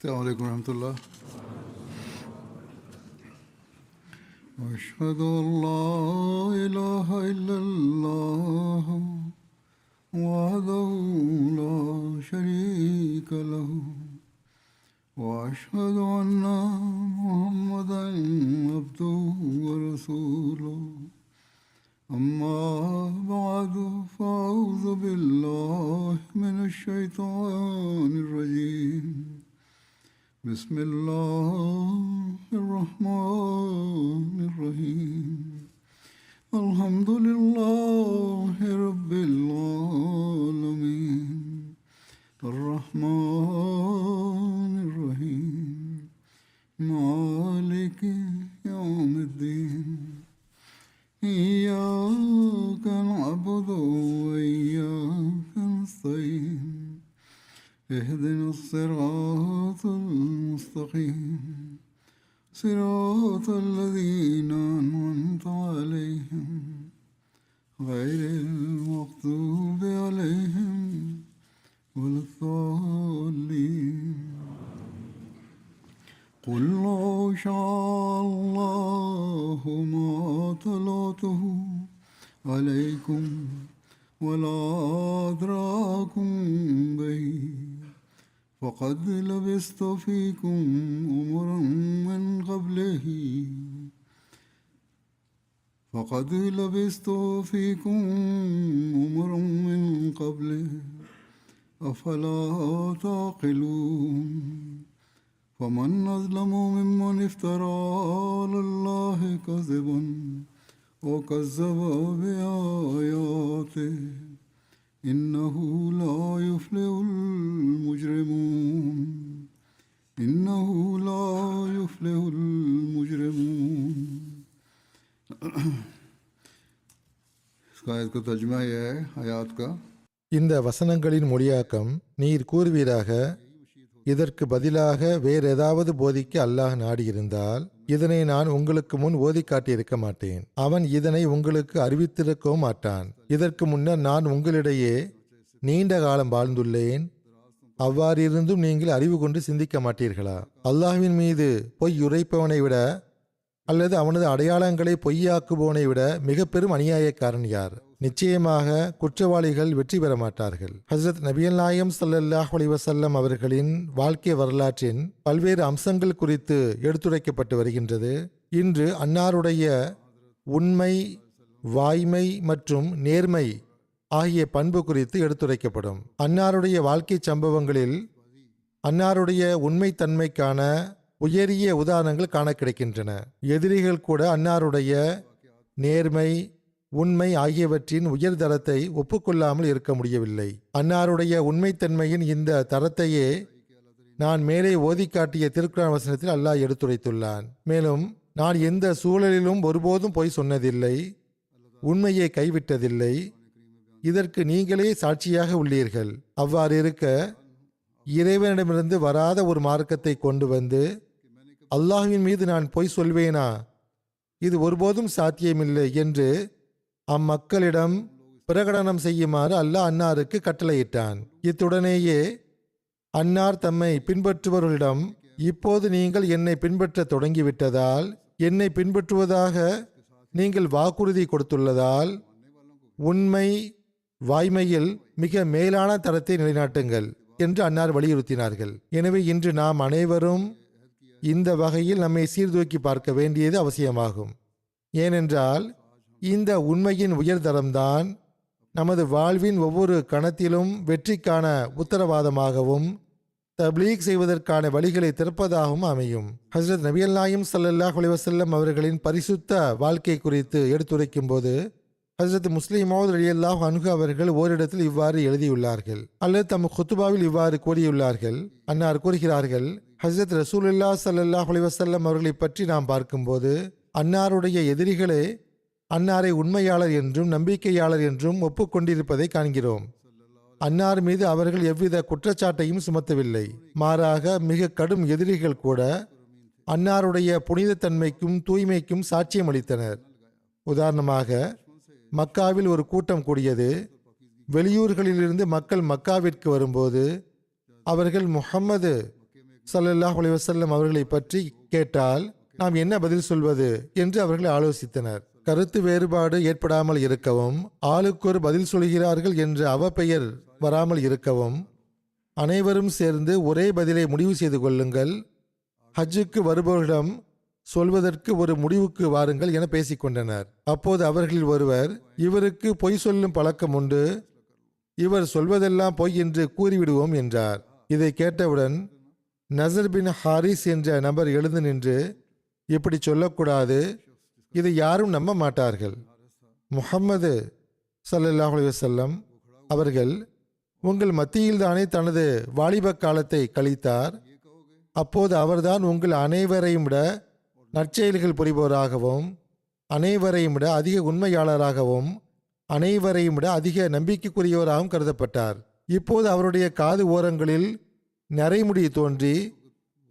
السلام عليكم ورحمة الله. أشهد أن لا إله إلا الله وحده لا شريك له وأشهد أن محمدا عبده ورسوله أما بعد فأعوذ بالله من الشيطان الرجيم. بسم الله الرحمن الرحيم. الحمد لله رب العالمين الرحمن الرحيم مالك يوم الدين إياك نعبد وإياك نستعين اهدنا الصراط المستقيم صراط الذين أنعمت عليهم غير المغضوب عليهم ولا الضالين. قل لو شاء الله ما تلوته عليكم ولا أدراكم به فقد لبثت فيكم أمرا من قبله أفلا تعقلون. فمن أظلم ممن افترى على الله كذبا وكذب بآياته إنه لا يفلح المجرمون. इसका इसका तर्जुमा यह है आयात का. இந்த வசனங்களின் மொழியாக்கம், நீர் கூறுவீராக, இதற்கு பதிலாக வேறேதாவது போதிக்க அல்லாஹ் நாடியிருந்தால் இதனை நான் உங்களுக்கு முன் ஓதி காட்டியிருக்க மாட்டேன். அவன் இதனை உங்களுக்கு அறிவித்திருக்கவும் மாட்டான். இதற்கு முன்னர் நான் உங்களிடையே நீண்ட காலம் வாழ்ந்துள்ளேன். அவ்வாறிருந்தும் நீங்கள் அறிவு கொண்டு சிந்திக்க மாட்டீர்களா? அல்லாஹ்வின் மீது பொய் உரைப்பவனை விட அல்லது அவனது அடையாளங்களை பொய்யாக்குபவனை விட மிக பெரும் அநியாயக்காரன் யார்? நிச்சயமாக குற்றவாளிகள் வெற்றி பெற மாட்டார்கள். ஹஸ்ரத் நபிகள் நாயகம் ஸல்லல்லாஹு அலைஹி வஸல்லம் அவர்களின் வாழ்க்கை வரலாற்றின் பல்வேறு அம்சங்கள் குறித்து எடுத்துரைக்கப்பட்டு வருகின்றது. இன்று அன்னாருடைய உண்மை, வாய்மை மற்றும் நேர்மை ஆகிய பண்பு குறித்து எடுத்துரைக்கப்படும். அன்னாருடைய வாழ்க்கை சம்பவங்களில் அன்னாருடைய உண்மைத்தன்மைக்கான உயரிய உதாரணங்கள் காண கிடைக்கின்றன. எதிரிகள் கூட அன்னாருடைய நேர்மை, உண்மை ஆகியவற்றின் உயர்தரத்தை ஒப்புக்கொள்ளாமல் இருக்க முடியவில்லை. அன்னாருடைய உண்மைத்தன்மையின் இந்த தரத்தையே நான் மேலே ஓதி காட்டிய திருக்குர்ஆன் வசனத்தில் அல்லாஹ் எடுத்துரைத்துள்ளான். மேலும் நான் எந்த சூழலிலும் ஒருபோதும் பொய் சொன்னதில்லை, உண்மையை கைவிட்டதில்லை, இதற்கு நீங்களே சாட்சியாக உள்ளீர்கள். அவ்வாறு இருக்க இறைவனிடமிருந்து வராத ஒரு மார்க்கத்தை கொண்டு வந்து அல்லாஹ்வின் மீது நான் பொய் சொல்வேனா? இது ஒருபோதும் சாத்தியமில்லை என்று அம்மக்களிடம் பிரகடனம் செய்யுமாறு அல்லாஹ் அன்னாருக்கு கட்டளையிட்டான். இத்துடனேயே அன்னார் தம்மை பின்பற்றுபவர்களிடம், இப்போது நீங்கள் என்னை பின்பற்ற தொடங்கிவிட்டதால், என்னை பின்பற்றுவதாக நீங்கள் வாக்குறுதி கொடுத்துள்ளதால், உண்மை வாய்மையில் மிக மேலான தரத்தை நிலைநாட்டுங்கள் என்று அன்னார் வலியுறுத்தினார்கள். எனவே இன்று நாம் அனைவரும் இந்த வகையில் நம்மை சீர்தூக்கி பார்க்க வேண்டியது அவசியமாகும். ஏனென்றால் இந்த உண்மையின் உயர்தரம்தான் நமது வாழ்வின் ஒவ்வொரு கணத்திலும் வெற்றிக்கான உத்தரவாதமாகவும் தப்லீக் செய்வதற்கான வழிகளை திறப்பதாகவும் அமையும். ஹஸ்ரத் நபிகள் நாயகம் ஸல்லல்லாஹு அலைஹி வஸல்லம் அவர்களின் பரிசுத்த வாழ்க்கை குறித்து எடுத்துரைக்கும் போது ஹஸ்ரத் முஸ்லிம் மவ்ஊத் ரலியல்லாஹு அன்ஹு அவர்கள் ஓரிடத்தில் இவ்வாறு எழுதியுள்ளார்கள், அல்லது தம் குத்துபாவில் இவ்வாறு கூறியுள்ளார்கள். அன்னார் கூறுகிறார்கள், ஹஸ்ரத் ரசூலுல்லாஹ் ஸல்லல்லாஹு அலைஹி வஸல்லம் அவர்களை பற்றி நாம் பார்க்கும்போது அன்னாருடைய எதிரிகளே அன்னாரை உண்மையாளர் என்றும் நம்பிக்கையாளர் என்றும் ஒப்புக்கொண்டிருப்பதை காண்கிறோம். அன்னார் மீது அவர்கள் எவ்வித குற்றச்சாட்டையும் சுமத்தவில்லை. மாறாக மிக கடும் எதிரிகள் கூட அன்னாருடைய புனிதத்தன்மைக்கும் தூய்மைக்கும் சாட்சியம் அளித்தனர். உதாரணமாக, மக்காவில் ஒரு கூட்டம் கூடியது. வெளியூர்களிலிருந்து மக்கள் மக்காவிற்கு வரும்போது அவர்கள் முஹம்மது ஸல்லல்லாஹு அலைஹி வஸல்லம் அவர்களை பற்றி கேட்டால் நாம் என்ன பதில் சொல்வது என்று அவர்கள் ஆலோசித்தனர். கருத்து வேறுபாடு ஏற்படாமல் இருக்கவும், ஆளுக்கொரு பதில் சொல்கிறார்கள் என்ற அவப்பெயர் வராமல் இருக்கவும், அனைவரும் சேர்ந்து ஒரே பதிலை முடிவு செய்து கொள்ளுங்கள். ஹஜ்ஜுக்கு வருபவர்களிடம் சொல்வதற்கு ஒரு முடிவுக்கு வாருங்கள் என பேசிக்கொண்டனர். அப்போது அவர்களில் ஒருவர், இவருக்கு பொய் சொல்லும் பழக்கம் உண்டு, இவர் சொல்வதெல்லாம் பொய் என்று கூறிவிடுவோம் என்றார். இதை கேட்டவுடன் நசர் பின் ஹாரிஸ் என்ற நபர் எழுந்து நின்று, இப்படி சொல்லக்கூடாது, இதை யாரும் நம்ப மாட்டார்கள். முஹம்மது ஸல்லல்லாஹு அலைஹி வஸல்லம் அவர்கள் உங்கள் மத்தியில்தானே தனது வாலிப காலத்தை கழித்தார். அப்போது அவர்தான் உங்கள் அனைவரையும் விட நற்செயல்கள் புரிபவராகவும், அனைவரையும் விட அதிக உண்மையாளராகவும், அனைவரையும் விட அதிக நம்பிக்கைக்குரியவராகவும் கருதப்பட்டார். இப்போது அவருடைய காது ஓரங்களில் நரைமுடி தோன்றி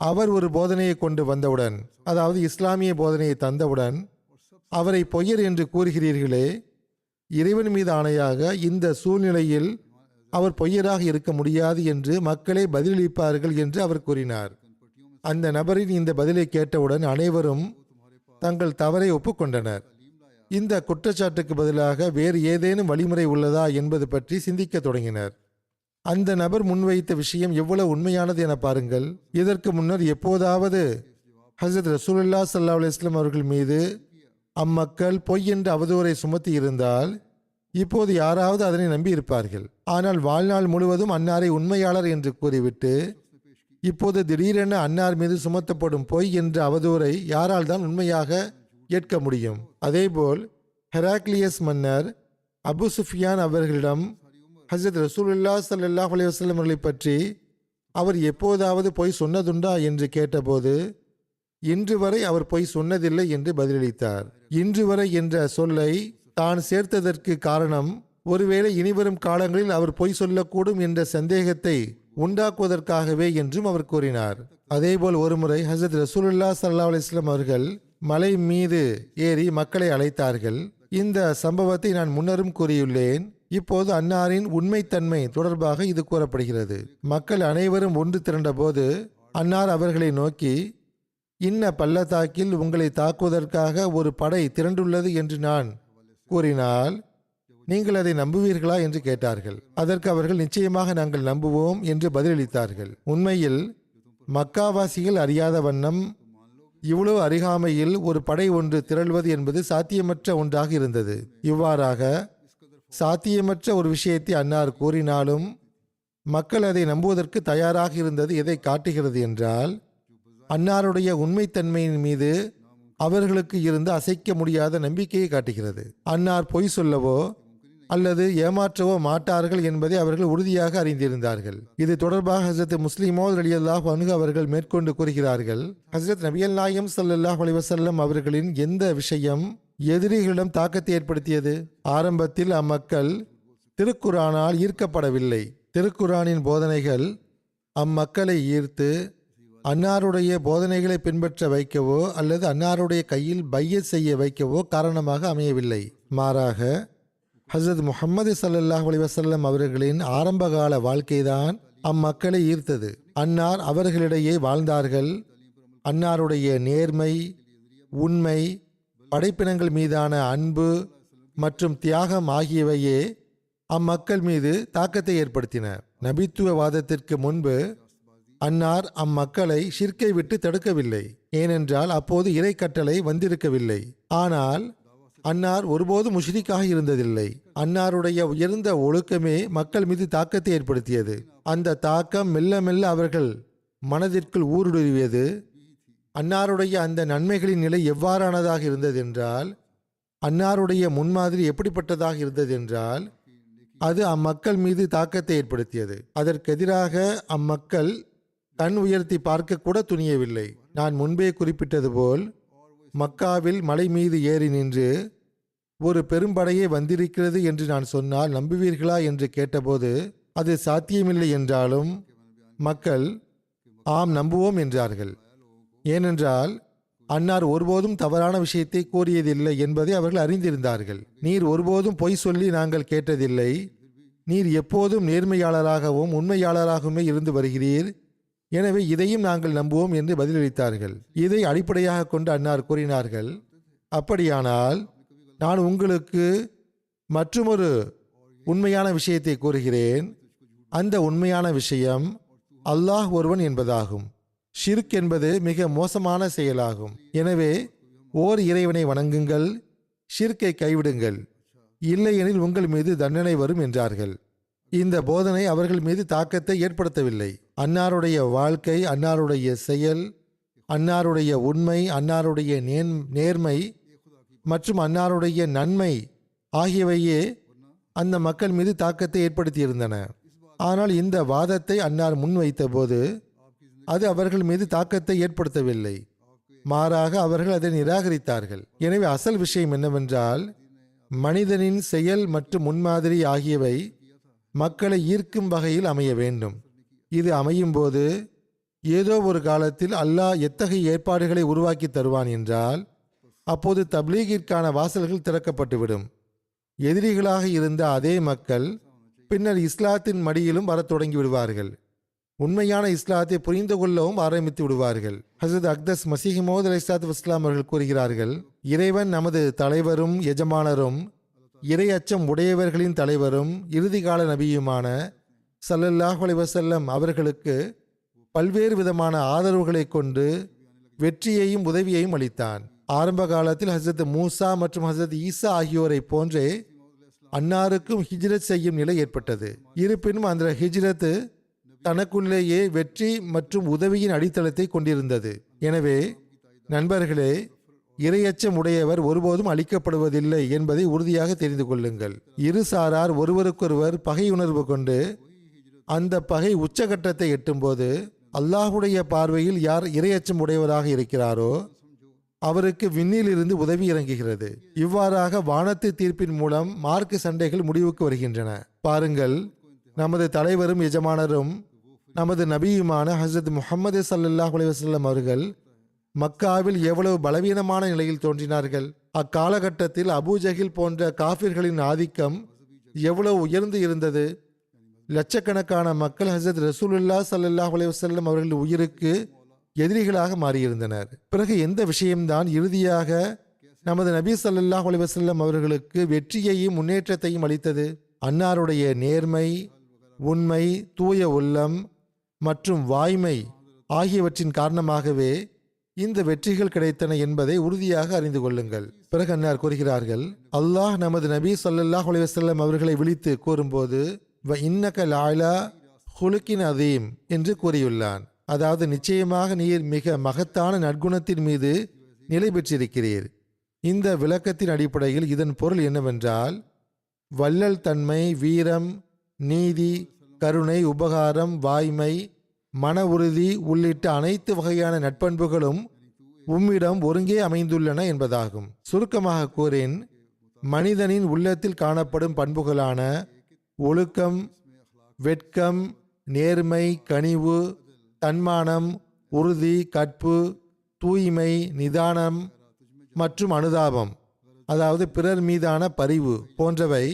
அவர் ஒரு போதனையை கொண்டு வந்தவுடன், அதாவது இஸ்லாமிய போதனையை தந்தவுடன் அவரை பொய்யர் என்று கூறுகிறீர்களே, இறைவன் மீது ஆணையாக இந்த சூழ்நிலையில் அவர் பொய்யராக இருக்க முடியாது என்று மக்களே பதிலளிப்பார்கள் என்று அவர் கூறினார். அந்த நபரின் இந்த பதிலை கேட்டவுடன் அனைவரும் தங்கள் தவறை ஒப்புக்கொண்டனர். இந்த குற்றச்சாட்டுக்கு பதிலாக வேறு ஏதேனும் வழிமுறை உள்ளதா என்பது பற்றி சிந்திக்க தொடங்கினர். அந்த நபர் முன்வைத்த விஷயம் எவ்வளவு உண்மையானது என பாருங்கள். இதற்கு முன்னர் எப்போதாவது ஹஸரத் ரசூலுல்லாஹி ஸல்லல்லாஹு அலைஹி வஸல்லம் அவர்கள் மீது அம்மக்கள் பொய் என்ற அவதூறை சுமத்தி இருந்தால் இப்போது யாராவது அதனை நம்பி இருப்பார்கள். ஆனால் வாழ்நாள் முழுவதும் அன்னாரை உண்மையாளர் என்று கூறிவிட்டு இப்போது திடீரென அன்னார் மீது சுமத்தப்படும் பொய் என்ற அவதூறை யாரால் தான் உண்மையாக ஏற்க முடியும்? அதேபோல் ஹெராக்லியஸ் மன்னர் அபு சுஃபியான் அவர்களிடம் ஹஸரத் ரசூலுல்லாஹி ஸல்லல்லாஹு அலைஹி வஸல்லம் அவர்களை பற்றி அவர் எப்போதாவது பொய் சொன்னதுண்டா என்று கேட்டபோது, இன்று வரை அவர் பொய் சொன்னதில்லை என்று பதிலளித்தார். இன்று வரை என்ற சொல்லை தான் சேர்த்ததற்கு காரணம், ஒருவேளை இனிவரும் காலங்களில் அவர் பொய் சொல்லக்கூடும் என்ற சந்தேகத்தை உண்டாக்குவதற்காகவே என்றும் அவர் கூறினார். அதேபோல் ஒருமுறை ஹஸரத் ரசூலுல்லாஹி ஸல்லல்லாஹு அலைஹி வஸல்லம் அவர்கள் மலை மீது ஏறி மக்களை அழைத்தார்கள். இந்த சம்பவத்தை நான் முன்னரும் கூறியுள்ளேன். இப்போது அன்னாரின் உண்மைத்தன்மை தொடர்பாக இது கூறப்படுகிறது. மக்கள் அனைவரும் ஒன்று திரண்ட போது அன்னார் அவர்களை நோக்கி, இன்ன பள்ளத்தாக்கில் உங்களை தாக்குவதற்காக ஒரு படை திரண்டுள்ளது என்று நான் கூறினால் நீங்கள் அதை நம்புவீர்களா என்று கேட்டார்கள். அதற்கு அவர்கள் நிச்சயமாக நாங்கள் நம்புவோம் என்று பதிலளித்தார்கள். உண்மையில் மக்காவாசிகள் அறியாத வண்ணம் இவ்வளவு அருகாமையில் ஒரு படை ஒன்று திரள்வது என்பது சாத்தியமற்ற ஒன்றாக இருந்தது. இவ்வாறாக சாத்தியமற்ற ஒரு விஷயத்தை அன்னார் கூறினாலும் மக்கள் அதை நம்புவதற்கு தயாராக இருந்தது எதை காட்டுகிறது என்றால், அன்னாருடைய உண்மைத்தன்மையின் மீது அவர்களுக்கு இருந்து அசைக்க முடியாத நம்பிக்கையை காட்டுகிறது. அன்னார் பொய் சொல்லவோ அல்லது ஏமாற்றவோ மாட்டார்கள் என்பதை அவர்கள் உறுதியாக அறிந்திருந்தார்கள். இது தொடர்பாக ஹஸரத் முஸ்லிமோத் ரலியல்லாஹு அன்ஹு அவர்கள் மேற்கொண்டு கூறுகிறார்கள், ஹஸரத் நபிகள் நாயகம் ஸல்லல்லாஹு அலைஹி வஸல்லம் அவர்களின் எந்த விஷயம் எதிரிகளிடம் தாக்கத்தை ஏற்படுத்தியது? ஆரம்பத்தில் அம்மக்கள் திருக்குரானால் ஈர்க்கப்படவில்லை. திருக்குரானின் போதனைகள் அம்மக்களை ஈர்த்து அன்னாருடைய போதனைகளை பின்பற்ற வைக்கவோ அல்லது அன்னாருடைய கையில் பையத் செய்ய வைக்கவோ காரணமாக அமையவில்லை. மாறாக ஹஸரத் முஹம்மது ஸல்லல்லாஹு அலைஹி வஸல்லம் அவர்களின் ஆரம்பகால வாழ்க்கைதான் அம்மக்களை ஈர்த்தது. அன்னார் அவர்களிடையே வாழ்ந்தார்கள். அன்னாருடைய நேர்மை, உண்மை, படைப்பினங்கள் மீதான அன்பு மற்றும் தியாகம் ஆகியவையே அம்மக்கள் மீது தாக்கத்தை ஏற்படுத்தின. நபித்துவவாதத்திற்கு முன்பு அன்னார் அம்மக்களை ஷிர்க்கை விட்டு தடுக்கவில்லை. ஏனென்றால் அப்போது இறை கட்டளை வந்திருக்கவில்லை. ஆனால் அன்னார் ஒருபோதும் முஷ்ரிக்காக இருந்ததில்லை. அன்னாருடைய உயர்ந்த ஒழுக்கமே மக்கள் மீது தாக்கத்தை ஏற்படுத்தியது. அந்த தாக்கம் மெல்ல மெல்ல அவர்கள் மனதிற்குள் ஊடுருவியது. அன்னாருடைய அந்த நன்மைகளின் நிலை எவ்வாறானதாக இருந்தது என்றால், அன்னாருடைய முன்மாதிரி எப்படிப்பட்டதாக இருந்தது என்றால், அது அம்மக்கள் மீது தாக்கத்தை ஏற்படுத்தியது. அதற்கெதிராக அம்மக்கள் கண் உயர்த்தி பார்க்க கூட துணியவில்லை. நான் முன்பே குறிப்பிட்டது போல் மக்காவில் மலை மீது ஏறி நின்று ஒரு பெரும்படையே வந்திருக்கிறது என்று நான் சொன்னால் நம்புவீர்களா என்று கேட்டபோது அது சாத்தியமில்லை என்றாலும் மக்கள் ஆம் நம்புவோம் என்றார்கள். ஏனென்றால் அன்னார் ஒருபோதும் தவறான விஷயத்தை கூறியதில்லை என்பதை அவர்கள் அறிந்திருந்தார்கள். நீர் ஒருபோதும் பொய் சொல்லி நாங்கள் கேட்டதில்லை. நீர் எப்போதும் நேர்மையாளராகவும் உண்மையாளராகவுமே இருந்து வருகிறீர். எனவே இதையும் நாங்கள் நம்புவோம் என்று பதிலளித்தார்கள். இதை அடிப்படையாக கொண்டு அன்னார் கூறினார்கள், அப்படியானால் நான் உங்களுக்கு மற்றுமொரு உண்மையான விஷயத்தை கூறுகிறேன். அந்த உண்மையான விஷயம் அல்லாஹ் ஒருவன் என்பதாகும். ஷிர்க் என்பது மிக மோசமான செயலாகும். எனவே ஓர் இறைவனை வணங்குங்கள், ஷிர்க்கை கைவிடுங்கள், இல்லையெனில் உங்கள் மீது தண்டனை வரும் என்றார்கள். இந்த போதனை அவர்கள் மீது தாக்கத்தை ஏற்படுத்தவில்லை. அன்னாருடைய வாழ்க்கை, அன்னாருடைய செயல், அன்னாருடைய உண்மை, அன்னாருடைய நேர்மை மற்றும் அன்னாருடைய நன்மை ஆகியவையே அந்த மக்கள் மீது தாக்கத்தை ஏற்படுத்தியிருந்தன. ஆனால் இந்த வாதத்தை அன்னார் முன்வைத்த போது அது அவர்கள் மீது தாக்கத்தை ஏற்படுத்தவில்லை. மாறாக அவர்கள் அதை நிராகரித்தார்கள். எனவே அசல் விஷயம் என்னவென்றால், மனிதனின் செயல் மற்றும் முன்மாதிரி ஆகியவை மக்களை ஈர்க்கும் வகையில் அமைய வேண்டும். இது அமையும் போது ஏதோ ஒரு காலத்தில் அல்லாஹ் எத்தகைய ஏற்பாடுகளை உருவாக்கி தருவான் என்றால், அப்போது தப்லீகிற்கான வாசல்கள் திறக்கப்பட்டுவிடும். எதிரிகளாக இருந்த அதே மக்கள் பின்னர் இஸ்லாத்தின் மடியிலும் வரத் தொடங்கி விடுவார்கள். உண்மையான இஸ்லாத்தை புரிந்து கொள்ளவும் ஆரம்பித்து விடுவார்கள். ஹசரத் அக்தஸ் மசீஹ் மௌத் அலைஹிஸ்ஸலாத்து வஸ்ஸலாம் அவர்கள் கூறுகிறார்கள், இறைவன் நமது தலைவரும் எஜமானரும் இறை அச்சம் உடையவர்களின் தலைவரும் இறுதிகால நபியுமான ஸல்லல்லாஹு அலைஹி வஸல்லம் அவர்களுக்கு பல்வேறு விதமான ஆதரவுகளை கொண்டு வெற்றியையும் உதவியையும் அளித்தான். ஆரம்ப காலத்தில் ஹசரத் மூசா மற்றும் ஹசரத் ஈசா ஆகியோரை போன்றே அன்னாருக்கும் ஹிஜ்ரத் செய்யும் நிலை ஏற்பட்டது. இருப்பினும் அந்த ஹிஜ்ரத் தனக்குள்ளேயே வெற்றி மற்றும் உதவியின் அடித்தளத்தை கொண்டிருந்தது. எனவே நண்பர்களே, இறையச்சம் உடையவர் ஒருபோதும் அழிக்கப்படுவதில்லை என்பதை உறுதியாக தெரிந்து கொள்ளுங்கள். இரு சாரார் ஒருவருக்கொருவர் பகையுணர்வு கொண்டு அந்த பகை உச்சகட்டத்தை எட்டும்போது அல்லாஹுடைய பார்வையில் யார் இறையச்சம் உடையவராக இருக்கிறாரோ அவருக்கு விண்ணிலிருந்து உதவி இறங்குகிறது. இவ்வாறாக வானத்து தீர்ப்பின் மூலம் மார்க்க சண்டைகள் முடிவுக்கு வருகின்றன. பாருங்கள், நமது தலைவரும் எஜமானரும் நமது நபியுமான ஹசரத் முஹம்மது ஸல்லல்லாஹு அலைஹி வஸல்லம் அவர்கள் மக்காவில் எவ்வளவு பலவீனமான நிலையில் தோன்றினார்கள். அக்காலகட்டத்தில் அபூஜஹில் போன்ற காஃபிர்களின் ஆதிக்கம் எவ்வளவு உயர்ந்து இருந்தது. லட்சக்கணக்கான மக்கள் ஹசரத் ரசூலுல்லாஹ் ஸல்லல்லாஹு அலைஹி வஸல்லம் அவர்களின் உயிருக்கு எதிரிகளாக மாறியிருந்தனர். பிறகு எந்த விஷயம்தான் இறுதியாக நமது நபி ஸல்லல்லாஹு அலைஹி வஸல்லம் அவர்களுக்கு வெற்றியையும் முன்னேற்றத்தையும் அளித்தது? அன்னாருடைய நேர்மை, உண்மை, தூய உள்ளம் மற்றும் வாய்மை ஆகியவற்றின் காரணமாகவே இந்த வெற்றிகள் கிடைத்தன என்பதை உறுதியாக அறிந்து கொள்ளுங்கள். பிறகு அன்னார் கூறுகிறார்கள், அல்லாஹ் நமது நபி ஸல்லல்லாஹு அலைஹி வஸல்லம் அவர்களை விழித்து கூறும்போது வ இன்னக லஅலா ஹுலுகின் அதீம் என்று கூறியுள்ளான். அதாவது, நிச்சயமாக நீர் மிக மகத்தான நற்குணத்தின் மீது நிலை பெற்றிருக்கிறீர். இந்த விளக்கத்தின் அடிப்படையில் இதன் பொருள் என்னவென்றால், வள்ளல் தன்மை, வீரம், நீதி, கருணை, உபகாரம், வாய்மை, மன உறுதி உள்ளிட்ட அனைத்து வகையான நட்பண்புகளும் உம்மிடம் ஒருங்கே அமைந்துள்ளன என்பதாகும். சுருக்கமாக கூறின், மனிதனின் உள்ளத்தில் காணப்படும் பண்புகளான ஒழுக்கம், வெட்கம், நேர்மை, கனிவு, தன்மானம், உறுதி, கற்பு, தூய்மை, நிதானம் மற்றும் அனுதாபம், அதாவது பிறர் மீதான பரிவு போன்றவை,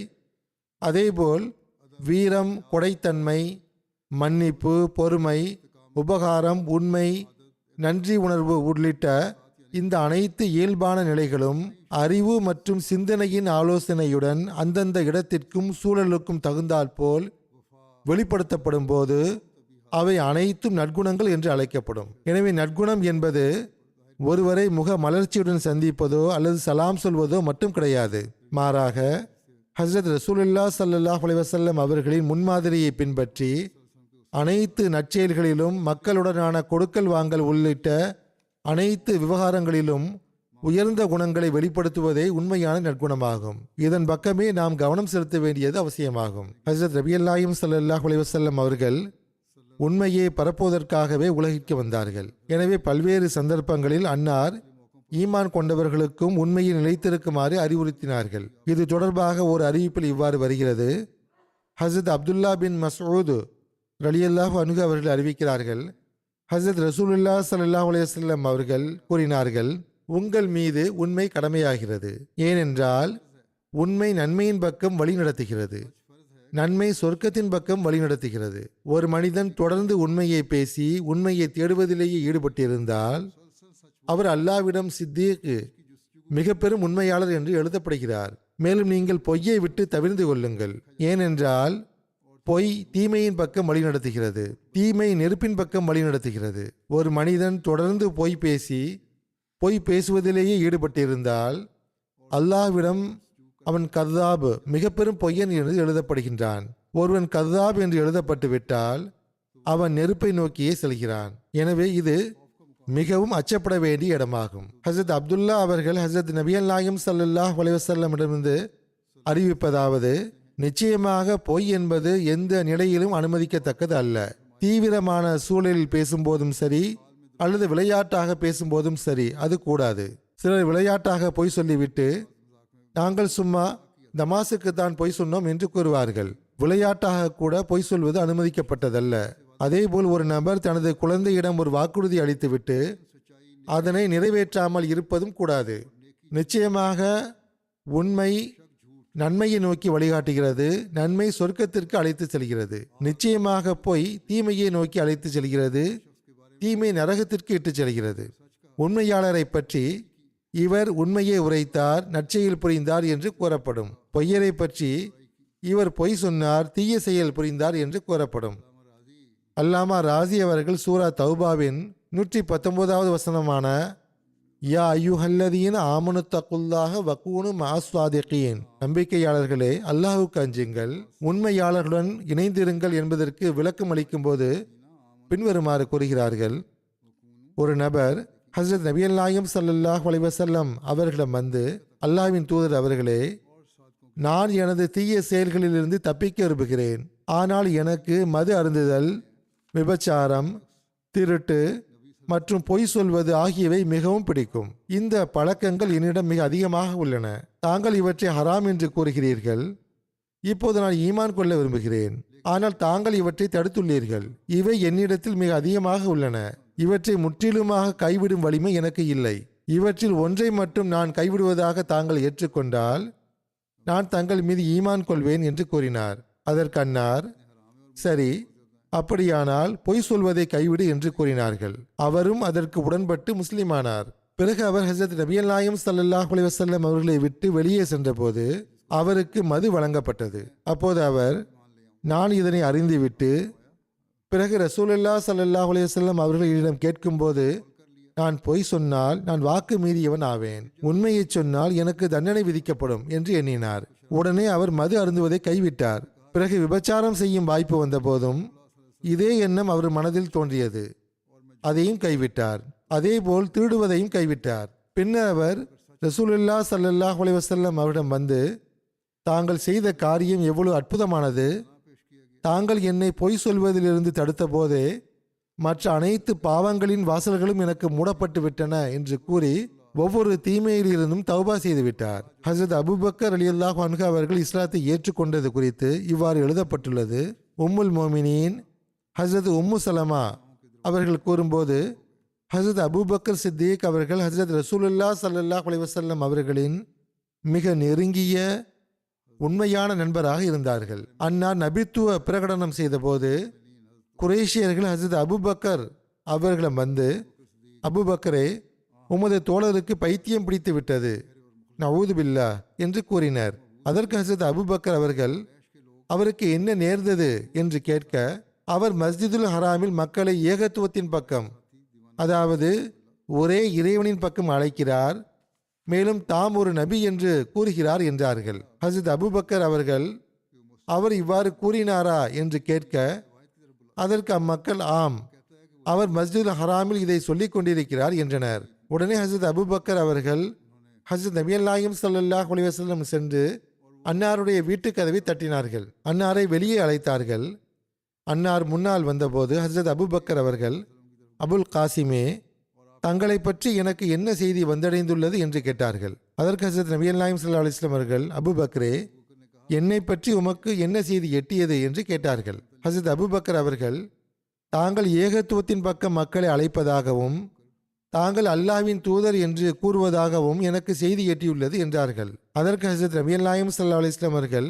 அதேபோல் வீரம், கொடைத்தன்மை, மன்னிப்பு, பொறுமை, உபகாரம், உண்மை, நன்றி உணர்வு உள்ளிட்ட இந்த அனைத்து இயல்பான நிலைகளும் அறிவு மற்றும் சிந்தனையின் ஆலோசனையுடன் அந்தந்த இடத்திற்கும் சூழலுக்கும் தகுந்தாற்போல் வெளிப்படுத்தப்படும் போது அவை அனைத்தும் நற்குணங்கள் என்று அழைக்கப்படும். எனவே நற்குணம் என்பது ஒருவரை முக மலர்ச்சியுடன் சந்திப்பதோ அல்லது சலாம் சொல்வதோ மட்டும் கிடையாது. மாறாக ஹஸ்ரத் ரசூலுல்லாஹ் ஸல்லல்லாஹு அலைஹி வஸல்லம் அவர்களின் முன்மாதிரியை பின்பற்றி அனைத்து நற்செயல்களிலும், மக்களுடனான கொடுக்கல் வாங்கல் உள்ளிட்ட அனைத்து விவகாரங்களிலும் உயர்ந்த குணங்களை வெளிப்படுத்துவதே உண்மையான நற்குணமாகும். இதன் பக்கமே நாம் கவனம் செலுத்த வேண்டியது அவசியமாகும். ஹஸ்ரத் நபியல் நாயகம் ஸல்லல்லாஹு அலைஹி வஸல்லம் அவர்கள் உண்மையை பரப்புவதற்காகவே உலகிற்கு வந்தார்கள். எனவே பல்வேறு சந்தர்ப்பங்களில் அன்னார் ஈமான் கொண்டவர்களுக்கும் உண்மையில் நிலைத்திருக்குமாறு அறிவுறுத்தினார்கள். இது தொடர்பாக ஒரு அறிவிப்பில் இவ்வாறு வருகிறது. ஹசரத் அப்துல்லா பின் மஸ்ஊத் ரலியல்லாஹு அன்ஹு அவர்கள் அறிவிக்கிறார்கள், ஹசரத் ரசூலுல்லாஹ் ஸல்லல்லாஹு அலைஹி வஸல்லம் அவர்கள் கூறினார்கள், உங்கள் மீது உண்மை கடமையாகிறது. ஏனென்றால் உண்மை நன்மையின் பக்கம் வழி நடத்துகிறது. நன்மை சொர்க்கத்தின் பக்கம் வழிநடத்துகிறது. ஒரு மனிதன் தொடர்ந்து உண்மையை பேசி உண்மையை தேடுவதிலேயே ஈடுபட்டிருந்தால் அவர் அல்லாஹ்விடம் சித்தீக், மிக பெரும் உண்மையாளர் என்று எழுதப்படுகிறார். மேலும் நீங்கள் பொய்யை விட்டு தவிர்ந்து கொள்ளுங்கள், ஏனென்றால் பொய் தீமையின் பக்கம் வழிநடத்துகிறது, தீமை நெருப்பின் பக்கம் வழிநடத்துகிறது. ஒரு மனிதன் தொடர்ந்து பொய் பேசுவதிலேயே ஈடுபட்டிருந்தால் அல்லாஹ்விடம் அவன் கத்தாப், மிக பெரும் பொய்யன் என்று எழுதப்படுகின்றான். ஒருவன் கத்தாப் என்று எழுதப்பட்டு விட்டால் அவன் நெருப்பை நோக்கியே செல்கிறான். எனவே இது மிகவும் அச்சப்பட வேண்டிய இடமாகும். ஹசரத் அப்துல்லா அவர்கள் ஹசரத் நபியல் நாயகம் ஸல்லல்லாஹு அலைஹி வஸல்லமிடமிருந்து அறிவிப்பதாவது, நிச்சயமாக பொய் என்பது எந்த நிலையிலும் அனுமதிக்கத்தக்கது அல்ல. தீவிரமான சூழலில் பேசும்போதும் சரி அல்லது விளையாட்டாக பேசும்போதும் சரி அது கூடாது. சிலர் விளையாட்டாக பொய் சொல்லிவிட்டு நாங்கள் சும்மா தமாசுக்கு தான் பொய் சொன்னோம் என்று கூறுவார்கள். விளையாட்டாக கூட பொய் சொல்வது அனுமதிக்கப்பட்டதல்ல. அதேபோல் ஒரு நபர் தனது குழந்தையிடம் ஒரு வாக்குறுதி அளித்துவிட்டு அதனை நிறைவேற்றாமல் இருப்பதும் கூடாது. நிச்சயமாக உண்மை நன்மையை நோக்கி வழிகாட்டுகிறது, நன்மை சொர்க்கத்திற்கு அழைத்து செல்கிறது. நிச்சயமாக பொய் தீமையை நோக்கி அழைத்து செல்கிறது, தீமை நரகத்திற்கு இட்டுச் செல்கிறது. உண்மையாளரை பற்றி இவர் உண்மையை உரைத்தார், நற்செயல் புரிந்தார் என்று கூறப்படும். பொய்யரை பற்றி இவர் பொய் சொன்னார், தீய செயல் புரிந்தார் என்று கூறப்படும். அல்லாமா ராசி அவர்கள் சூரா தௌபாவின் 119வது வசனமான யா ஐயுஹல்லதீன ஆமனு தக்குல்லாஹ வக்கூனு மஅஸ்ஸாதிகீன், நம்பிக்கையாளர்களே அல்லாஹ்வுக்கு அஞ்சுங்கள், உண்மையாளர்களுடன் இணைந்திருங்கள் என்பதற்கு விளக்கம் அளிக்கும் போது பின்வருமாறு கூறுகிறார்கள். ஒரு நபர் ஹஸ்ரத் நபியல் நாயகம் ஸல்லல்லாஹு அலைஹி வஸல்லம் அவர்களிடம் வந்து, அல்லாஹ்வின் தூதர் அவர்களே, நான் எனது தீய செயல்களிலிருந்து தப்பிக்க விரும்புகிறேன். ஆனால் எனக்கு மது அருந்துதல், விபச்சாரம், திருட்டு மற்றும் பொய் சொல்வது ஆகியவை மிகவும் பிடிக்கும். இந்த பழக்கங்கள் என்னிடம் மிக அதிகமாக உள்ளன. தாங்கள் இவற்றை ஹராம் என்று கூறுகிறீர்கள். இப்போது நான் ஈமான் கொள்ள விரும்புகிறேன். ஆனால் தாங்கள் இவற்றை தடுத்துள்ளீர்கள். இவை என்னிடத்தில் மிக அதிகமாக உள்ளன. இவற்றை முற்றிலுமாக கைவிடும் வலிமை எனக்கு இல்லை. இவற்றில் ஒன்றை மட்டும் நான் கைவிடுவதாக தாங்கள் ஏற்றுக்கொண்டால் நான் தங்கள் மீது ஈமான் கொள்வேன் என்று கூறினார். அதற்கு அன்னார், சரி, அப்படியானால் பொய் சொல்வதை கைவிடு என்று கூறினார்கள். அவரும் அதற்கு உடன்பட்டு முஸ்லிமானார். பிறகு அவர் ஹஸரத் நபியல் நாயகம் ஸல்லல்லாஹு அலைஹி வஸல்லம் அவர்களை விட்டு வெளியே சென்றபோது அவருக்கு மது வழங்கப்பட்டது. அப்போது அவர், நான் இதனை அறிந்துவிட்டு பிறகு ரசூலுல்லாஹ் ஸல்லல்லாஹு அலைஹி வஸல்லம் அவர்களிடம் கேட்கும்போது, நான் பொய் சொன்னால் நான் வாக்கு மீறியவன் ஆவேன், உண்மையை சொன்னால் எனக்கு தண்டனை விதிக்கப்படும் என்று எண்ணினார். உடனே அவர் மது அருந்துவதை கைவிட்டார். பிறகு விபச்சாரம் செய்யும் வாய்ப்பு வந்த போதும் இதே எண்ணம் அவர் மனதில் தோன்றியது. அதையும் கைவிட்டார். அதேபோல் திருடுவதையும் கைவிட்டார். பின்னர் அவர் ரசூலுல்லாஹ் ஸல்லல்லாஹு அலைஹி வஸல்லம் அவரிடம் வந்து, தாங்கள் செய்த காரியம் எவ்வளவு அற்புதமானது, தாங்கள் என்னை பொய் சொல்வதிலிருந்து தடுத்த போதே மற்ற அனைத்து பாவங்களின் வாசல்களும் எனக்கு மூடப்பட்டு விட்டன என்று கூறி ஒவ்வொரு தீமையிலிருந்தும் தௌபா செய்து விட்டார். ஹஸரத் அபூபக்கர் ரலியல்லாஹு அன்ஹு அவர்கள் இஸ்லாத்தை ஏற்றுக்கொண்டது குறித்து இவ்வாறு எழுதப்பட்டுள்ளது. உம்முல் மோமினீன் ஹஸரத் உம்மு சலமா அவர்கள் கூறும்போது, ஹஸரத் அபூபக்கர் சித்திக் அவர்கள் ஹஸரத் ரசூலுல்லாஹ் ஸல்லல்லாஹு அலைஹி வஸல்லம் அவர்களின் மிக நெருங்கிய உண்மையான நண்பராக இருந்தார்கள். அன்னார் நபித்துவ பிரகடனம் செய்தபோது குறைஷியர்கள் ஹஸரத் அபூபக்கர் அவர்களிடம் வந்து, அபூபக்கரே, உமது தோழருக்கு பைத்தியம் பிடித்து விட்டது, நஊது பில்லா என்று கூறினர். அதற்கு ஹஸரத் அபூபக்கர் அவர்கள் அவருக்கு என்ன நேர்ந்தது என்று கேட்க, அவர் மஸ்ஜிதுல் ஹராமில் மக்களை ஏகத்துவத்தின் பக்கம், அதாவது ஒரே இறைவனின் பக்கம் அழைக்கிறார், மேலும் தாம் ஒரு நபி என்று கூறுகிறார் என்றார்கள். ஹஸரத் அபூபக்கர் அவர்கள், அவர் இவ்வாறு கூறினாரா என்று கேட்க, அதற்கு அம்மக்கள், ஆம், அவர் மஸ்ஜிதுல் ஹராமில் இதை சொல்லிக் கொண்டிருக்கிறார் என்றனர். உடனே ஹஸரத் அபூபக்கர் அவர்கள் ஹஸரத் நபியல் நாயகம் ஸல்லல்லாஹு அலைஹி வஸல்லம் சென்று அன்னாருடைய வீட்டு கதவை தட்டினார்கள். அன்னாரை வெளியே அழைத்தார்கள். அன்னார் முன்னால் வந்தபோது ஹஸரத் அபூபக்கர் அவர்கள், அபுல் காசிமே, தங்களை பற்றி எனக்கு என்ன செய்தி வந்தடைந்துள்ளது என்று கேட்டார்கள். அதற்கு ஹஸரத் நபியல் நாயகம் ஸல்லல்லாஹு அலைஹி வஸல்லம் அவர்கள், அபூபக்கரே, என்னை பற்றி உமக்கு என்ன செய்தி எட்டியது என்று கேட்டார்கள். ஹஸரத் அபூபக்கர் அவர்கள், தாங்கள் ஏகத்துவத்தின் பக்கம் மக்களை அழைப்பதாகவும் தாங்கள் அல்லாஹ்வின் தூதர் என்று கூறுவதாகவும் எனக்கு செய்தி எட்டியுள்ளது என்றார்கள். அதற்கு ஹஸரத் நபியல் நாயகம் ஸல்லல்லாஹு அலைஹி வஸல்லம் அவர்கள்,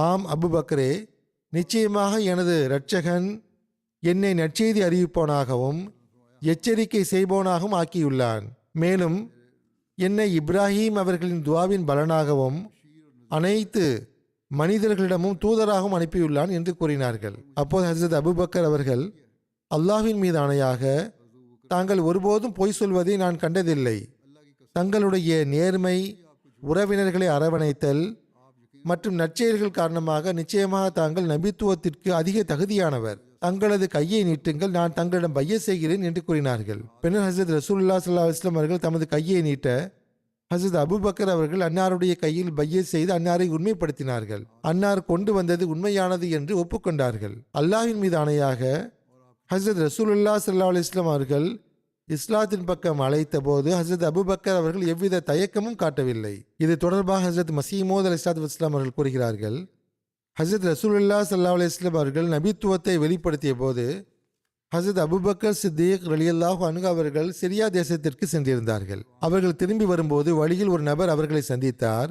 ஆம் அபுபக்கரே, நிச்சயமாக எனது இரட்சகன் என்னை நற்செய்தி அறிவிப்பவனாகவும் எச்சரிக்கை செய்பவனாகவும் ஆக்கியுள்ளான். மேலும் என்னை இப்ராஹீம் அவர்களின் துவாவின் பலனாகவும் அனைத்து மனிதர்களிடமும் தூதராகவும் அனுப்பியுள்ளான் என்று கூறினார்கள். அப்போது ஹசரத் அபுபக்கர் அவர்கள், அல்லாஹ்வின் மீது ஆணையாக, தாங்கள் ஒருபோதும் பொய் சொல்வதை நான் கண்டதில்லை. தங்களுடைய நேர்மை, உறவினர்களை அரவணைத்தல் மற்றும் நற்செயல்கள் காரணமாக நிச்சயமாக தாங்கள் நபித்துவத்திற்கு அதிக தகுதியானவர். தங்களது கையை நீட்டுங்கள், நான் தங்களிடம் பையத் செய்கிறேன் என்று கூறினார்கள். பின்னர் ஹசரத் ரசூலுல்லாஹி ஸல்லல்லாஹு அலைஹி வஸல்லம் அவர்கள் தமது கையை நீட்ட ஹசரத் அபூபக்கர் அவர்கள் அன்னாருடைய கையில் பையத் செய்து அன்னாரை உண்மைப்படுத்தினார்கள். அன்னார் கொண்டு வந்தது உண்மையானது என்று ஒப்புக்கொண்டார்கள். அல்லாஹ்வின் மீது ஆணையாக, ஹசரத் ரசூலுல்லாஹி ஸல்லல்லாஹு அலைஹி வஸல்லம் அவர்கள் இஸ்லாத்தின் பக்கம் அழைத்த போது ஹசரத் அபூபக்கர் அவர்கள் எவ்வித தயக்கமும் காட்டவில்லை. இது தொடர்பாக ஹசரத் மஸீஹ் மவ்ஊத் அலைஹிஸ்ஸலாத்து வஸ்ஸலாம் அவர்கள் கூறுகிறார்கள், ஹசரத் ரசூலுல்லாஹி ஸல்லல்லாஹு அலைஹி வஸல்லம் அவர்கள் நபித்துவத்தை வெளிப்படுத்திய போது ஹசரத் அபூபக்கர் சித்தீக் ரலியல்லாஹு அன்ஹு அவர்கள் சிரியா தேசத்திற்கு சென்றிருந்தார்கள். அவர்கள் திரும்பி வரும்போது வழியில் ஒரு நபர் அவர்களை சந்தித்தார்.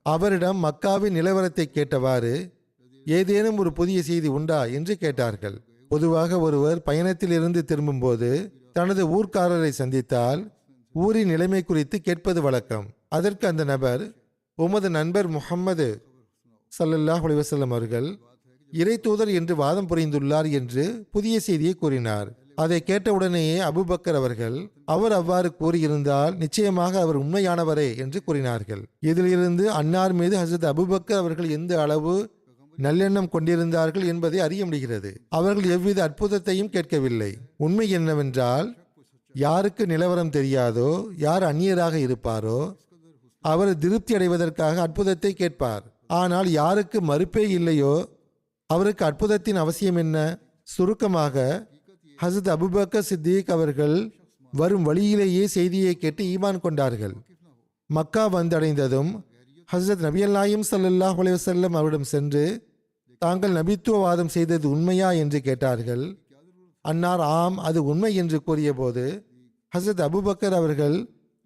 அவரிடம் மக்காவின் நிலவரத்தை கேட்டவாறு, ஏதேனும் ஒரு புதிய செய்தி உண்டா என்று கேட்டார்கள். பொதுவாக ஒருவர் பயணத்தில் இருந்து திரும்பும்போது தனது ஊர்க்காரரை சந்தித்தால் ஊரின் நிலைமை குறித்து கேட்பது வழக்கம். அதற்கு அந்த நபர், உமது நண்பர் முஹம்மது ஸல்லல்லாஹு அலைஹி வஸல்லம் அவர்கள் இறை தூதர் என்று வாதம் புரிந்துள்ளார் என்று புதிய செய்தியை கூறினார். அதை கேட்டவுடனேயே அபூபக்கர் அவர்கள், அவர் அவ்வாறு கூறியிருந்தால் நிச்சயமாக அவர் உண்மையானவரே என்று கூறினார்கள். இதிலிருந்து அன்னார் மீது ஹசரத் அபூபக்கர் அவர்கள் எந்த அளவு நல்லெண்ணம் கொண்டிருந்தார்கள் என்பதை அறிய முடிகிறது. அவர்கள் எவ்வித அற்புதத்தையும் கேட்கவில்லை. உண்மை என்னவென்றால், யாருக்கு நிலவரம் தெரியாதோ, யார் அந்நியராக இருப்பாரோ அவர் திருப்தி அடைவதற்காக அற்புதத்தை கேட்பார். ஆனால் யாருக்கு மறுப்பே இல்லையோ அவருக்கு அற்புதத்தின் அவசியம் என்ன? சுருக்கமாக, ஹசரத் அபூபக்கர் சித்திக் அவர்கள் வரும் வழியிலேயே செய்தியை கேட்டு ஈமான் கொண்டார்கள். மக்கா வந்தடைந்ததும் ஹசரத் நபிகள் நாயகம் ஸல்லல்லாஹு அலைஹி வஸல்லம் அவரிடம் சென்று, தாங்கள் நபித்துவவாதம் செய்தது உண்மையா என்று கேட்டார்கள். அன்னார் ஆம், அது உண்மை என்று கூறிய போது ஹசரத் அபூபக்கர் அவர்கள்,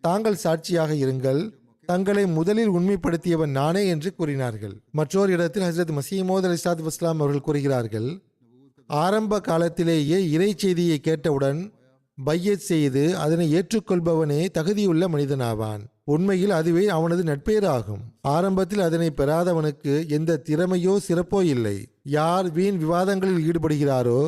தாங்கள் சாட்சியாக இருங்கள், தங்களை முதலில் உண்மைப்படுத்தியவன் நானே என்று கூறினார்கள். மற்றொரு இடத்தில் ஹசரத் மஸீஹ் மவ்ஊத் அலைஹிஸ்ஸலாத்து வஸ்ஸலாம் அவர்கள் கூறுகிறார்கள், ஆரம்ப காலத்திலேயே இறை செய்தியை கேட்டவுடன் பையத் செய்து அதனை ஏற்றுக்கொள்பவனே தகுதியுள்ள மனிதனாவான். உண்மையில் அதுவே அவனது நட்பேறு ஆகும். ஆரம்பத்தில் அதனை பெறாதவனுக்கு எந்த திறமையோ சிறப்போ இல்லை. யார் வீண் விவாதங்களில் ஈடுபடுகிறாரோ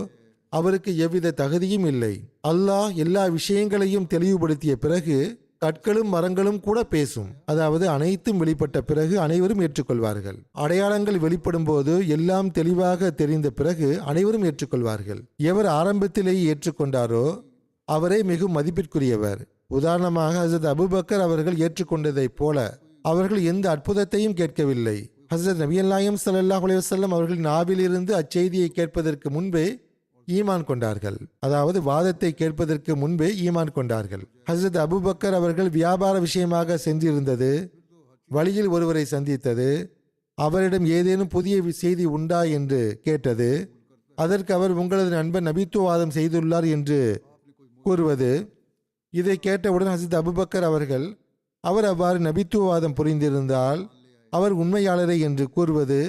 அவருக்கு எவ்வித தகுதியும் இல்லை. அல்லாஹ் எல்லா விஷயங்களையும் தெளிவுபடுத்திய பிறகு கற்களும் மரங்களும் கூட பேசும். அதாவது அனைத்தும் வெளிப்பட்ட பிறகு அனைவரும் ஏற்றுக்கொள்வார்கள். அடையாளங்கள் வெளிப்படும் போது எல்லாம் தெளிவாக தெரிந்த பிறகு அனைவரும் ஏற்றுக்கொள்வார்கள். எவர் ஆரம்பத்திலேயே ஏற்றுக்கொண்டாரோ அவரே மிகவும் மதிப்பிற்குரியவர். உதாரணமாக ஹசரத் அபூபக்கர் அவர்கள் ஏற்றுக்கொண்டதைப் போல அவர்கள் எந்த அற்புதத்தையும் கேட்கவில்லை. ஹசரத் நபிகள் நாயகம் ஸல்லல்லாஹு அலைஹி வஸல்லம் அவர்கள் நாவிலிருந்து அச்செய்தியை கேட்பதற்கு முன்பே ஈமான் கொண்டார்கள். அதாவது வாதத்தை கேட்பதற்கு முன்பே ஈமான் கொண்டார்கள். ஹசரத் அபூபக்கர் அவர்கள் வியாபார விஷயமாக சென்றிருந்தது, வழியில் ஒருவரை சந்தித்தது, அவரிடம் ஏதேனும் புதிய செய்தி உண்டா என்று கேட்டது, அதற்கு அவர் உங்களது நண்பர் நபித்துவவாதம் செய்துள்ளார் என்று கூறுவது, இதை கேட்டவுடன் ஹசரத் அபூபக்கர் அவர்கள், அவர் அவ்வாறு நபித்துவவாதம் புரிந்திருந்தால் அவர் உண்மையாளரே என்று கூறுவது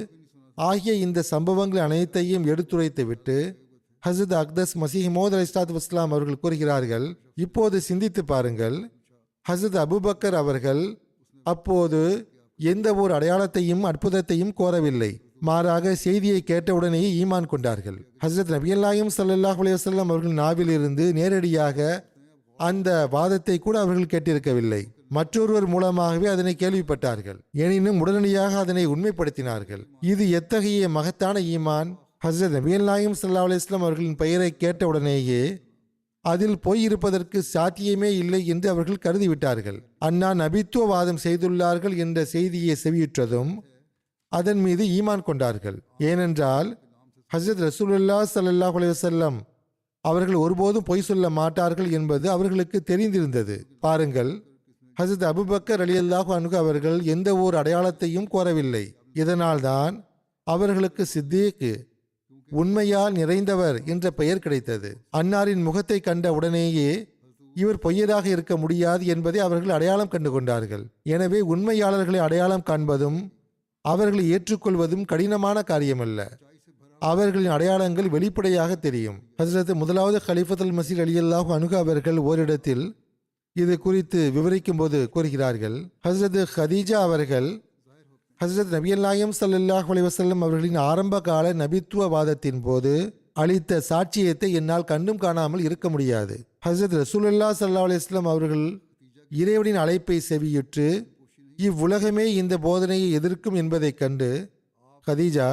ஆகிய இந்த சம்பவங்கள் அனைத்தையும் எடுத்துரைத்து விட்டு ஹசரத் அக்தஸ் மஸீஹ் மவ்ஊத் அலைஹிஸ்ஸலாத்து வஸ்ஸலாம் அவர்கள் கூறுகிறார்கள், இப்போது சிந்தித்து பாருங்கள், ஹசரத் அபூபக்கர் அவர்கள் அப்போது எந்த ஒரு அடையாளத்தையும் அற்புதத்தையும் கோரவில்லை. மாறாக செய்தியை கேட்டவுடனேயே ஈமான் கொண்டார்கள். ஹசரத் நபிகள் நாயகம் ஸல்லல்லாஹு அலைஹி வஸல்லம் அவர்கள் நாவிலிருந்து நேரடியாக அந்த வாதத்தை கூட அவர்கள் கேட்டிருக்கவில்லை. மற்றொருவர் மூலமாகவே அதனை கேள்விப்பட்டார்கள். எனினும் உடனடியாக அதனை உண்மைப்படுத்தினார்கள். இது எத்தகைய மகத்தான ஈமான்! ஹசரத் நபிகள் நாயகம் ஸல்லல்லாஹு அலைஹி வஸல்லம் அவர்களின் பெயரை கேட்டவுடனேயே அதில் பொய் இருப்பதற்கு சாத்தியமே இல்லை என்று அவர்கள் கருதிவிட்டார்கள். அன்னா நபித்துவவாதம் செய்துள்ளார்கள் என்ற செய்தியை செவியுற்றதும் அதன் மீது ஈமான் கொண்டார்கள். ஏனென்றால் ஹசரத் ரசூலுல்லாஹி ஸல்லல்லாஹு அலைஹி வஸல்லம் அவர்கள் ஒருபோதும் பொய் சொல்ல மாட்டார்கள் என்பது அவர்களுக்கு தெரிந்திருந்தது. பாருங்கள், ஹசரத் அபூபக்கர் ரலியல்லாஹு அன்ஹு அவர்கள் எந்த ஒரு அடையாளத்தையும் கோரவில்லை. இதனால்தான் அவர்களுக்கு சித்தீக், உண்மையால் நிறைந்தவர் என்ற பெயர் கிடைத்தது. அன்னாரின் முகத்தை கண்ட உடனேயே இவர் பொய்யராக இருக்க முடியாது என்பதை அவர்கள் அடையாளம் கண்டு கொண்டார்கள். எனவே உண்மையாளர்களை அடையாளம் காண்பதும் அவர்களை ஏற்றுக்கொள்வதும் கடினமான காரியமல்ல. அவர்களின் அடையாளங்கள் வெளிப்படையாக தெரியும். ஹஸ்ரத் முதலாவது கலிஃபத்துல் மசீஹ் ரலியல்லாஹு அன்ஹு அவர்கள் ஓரிடத்தில் இது குறித்து விவரிக்கும் போது கூறுகிறார்கள், ஹஸ்ரத் ஹதீஜா அவர்கள் ஹஸ்ரத் நபியல் நாயகம் ஸல்லல்லாஹு அலைஹி வஸல்லம் அவர்களின் ஆரம்ப கால நபித்துவவாதத்தின் போது அளித்த சாட்சியத்தை என்னால் கண்டும் காணாமல் இருக்க முடியாது. ஹஸ்ரத் ரசூலுல்லாஹி ஸல்லல்லாஹு அலைஹி வஸல்லம் அவர்கள் இறைவனின் அழைப்பை செவியுற்று இவ்வுலகமே இந்த போதனையை எதிர்க்கும் என்பதைக் கண்டு ஹதீஜா,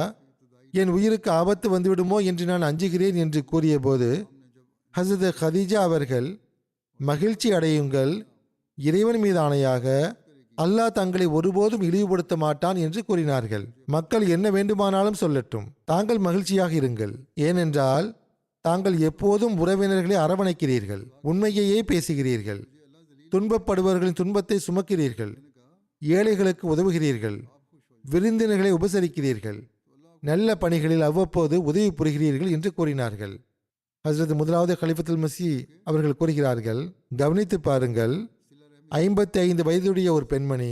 என் உயிருக்கு ஆபத்து வந்துவிடுமோ என்று நான் அஞ்சுகிறேன் என்று கூறிய போது ஹஸ்ரத் ஹதீஜா அவர்கள், மகிழ்ச்சி அடையுங்கள், இறைவன் மீது ஆணையாக அல்லாஹ் தங்களை ஒருபோதும் இழிவுபடுத்த மாட்டான் என்று கூறினார்கள். மக்கள் என்ன வேண்டுமானாலும் சொல்லட்டும், தாங்கள் மகிழ்ச்சியாக இருங்கள். ஏனென்றால் தாங்கள் எப்போதும் உறவினர்களை அரவணைக்கிறீர்கள், உண்மையையே பேசுகிறீர்கள், துன்பப்படுபவர்களின் துன்பத்தை சுமக்கிறீர்கள், ஏழைகளுக்கு உதவுகிறீர்கள், விருந்தினர்களை உபசரிக்கிறீர்கள், நல்ல பணிகளில் அவ்வப்போது உதவி புரிகிறீர்கள் என்று கூறினார்கள். ஹஸ்ரத் முதலாவது கலிஃபத்துல் மசீஹ் அவர்கள் கூறுகிறார்கள், கவனித்து பாருங்கள், 55 வயதுடைய ஒரு பெண்மணி,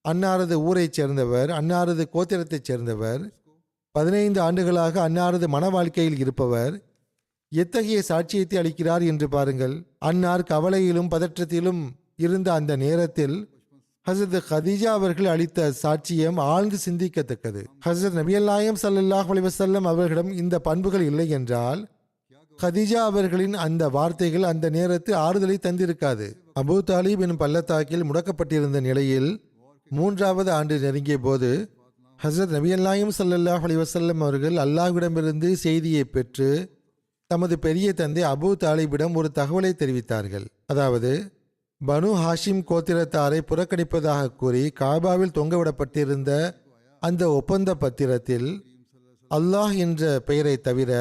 அன்னாரது ஊரைச் சேர்ந்தவர், அன்னாரது கோத்திரத்தைச் சேர்ந்தவர், 15 ஆண்டுகளாக அன்னாரது மன வாழ்க்கையில் இருப்பவர், எத்தகைய சாட்சியத்தை அளிக்கிறார் என்று பாருங்கள். அன்னார் கவலையிலும் பதற்றத்திலும் இருந்த அந்த நேரத்தில் ஹஸ்ரத் ஹதீஜா அவர்கள் அளித்த சாட்சியம் ஆழ்ந்து சிந்திக்கத்தக்கது. ஹஸ்ரத் நபியல் நாயகம் ஸல்லல்லாஹு அலைஹி வஸல்லம் அவர்களிடம் இந்த பண்புகள் இல்லை என்றால் ஹதீஜா அவர்களின் அந்த வார்த்தைகள் அந்த நேரத்தில் ஆறுதலை தந்திருக்காது. அபூ தாலிப் எனும் பள்ளத்தாக்கில் முடக்கப்பட்டிருந்த நிலையில் 3வது ஆண்டு நெருங்கிய போது ஹஸ்ரத் நபியல் நாயகம் ஸல்லல்லாஹு அலைஹி வஸல்லம் அவர்கள் அல்லாஹ்விடமிருந்து செய்தியை பெற்று தமது பெரிய தந்தை அபூ தாலிபிடம் ஒரு தகவலை தெரிவித்தார்கள். அதாவது, பனு ஹாஷிம் கோத்திரத்தாரை புறக்கணிப்பதாக கூறி காபாவில் தொங்கவிடப்பட்டிருந்த அந்த ஒப்பந்த பத்திரத்தில் அல்லாஹ் என்ற பெயரை தவிர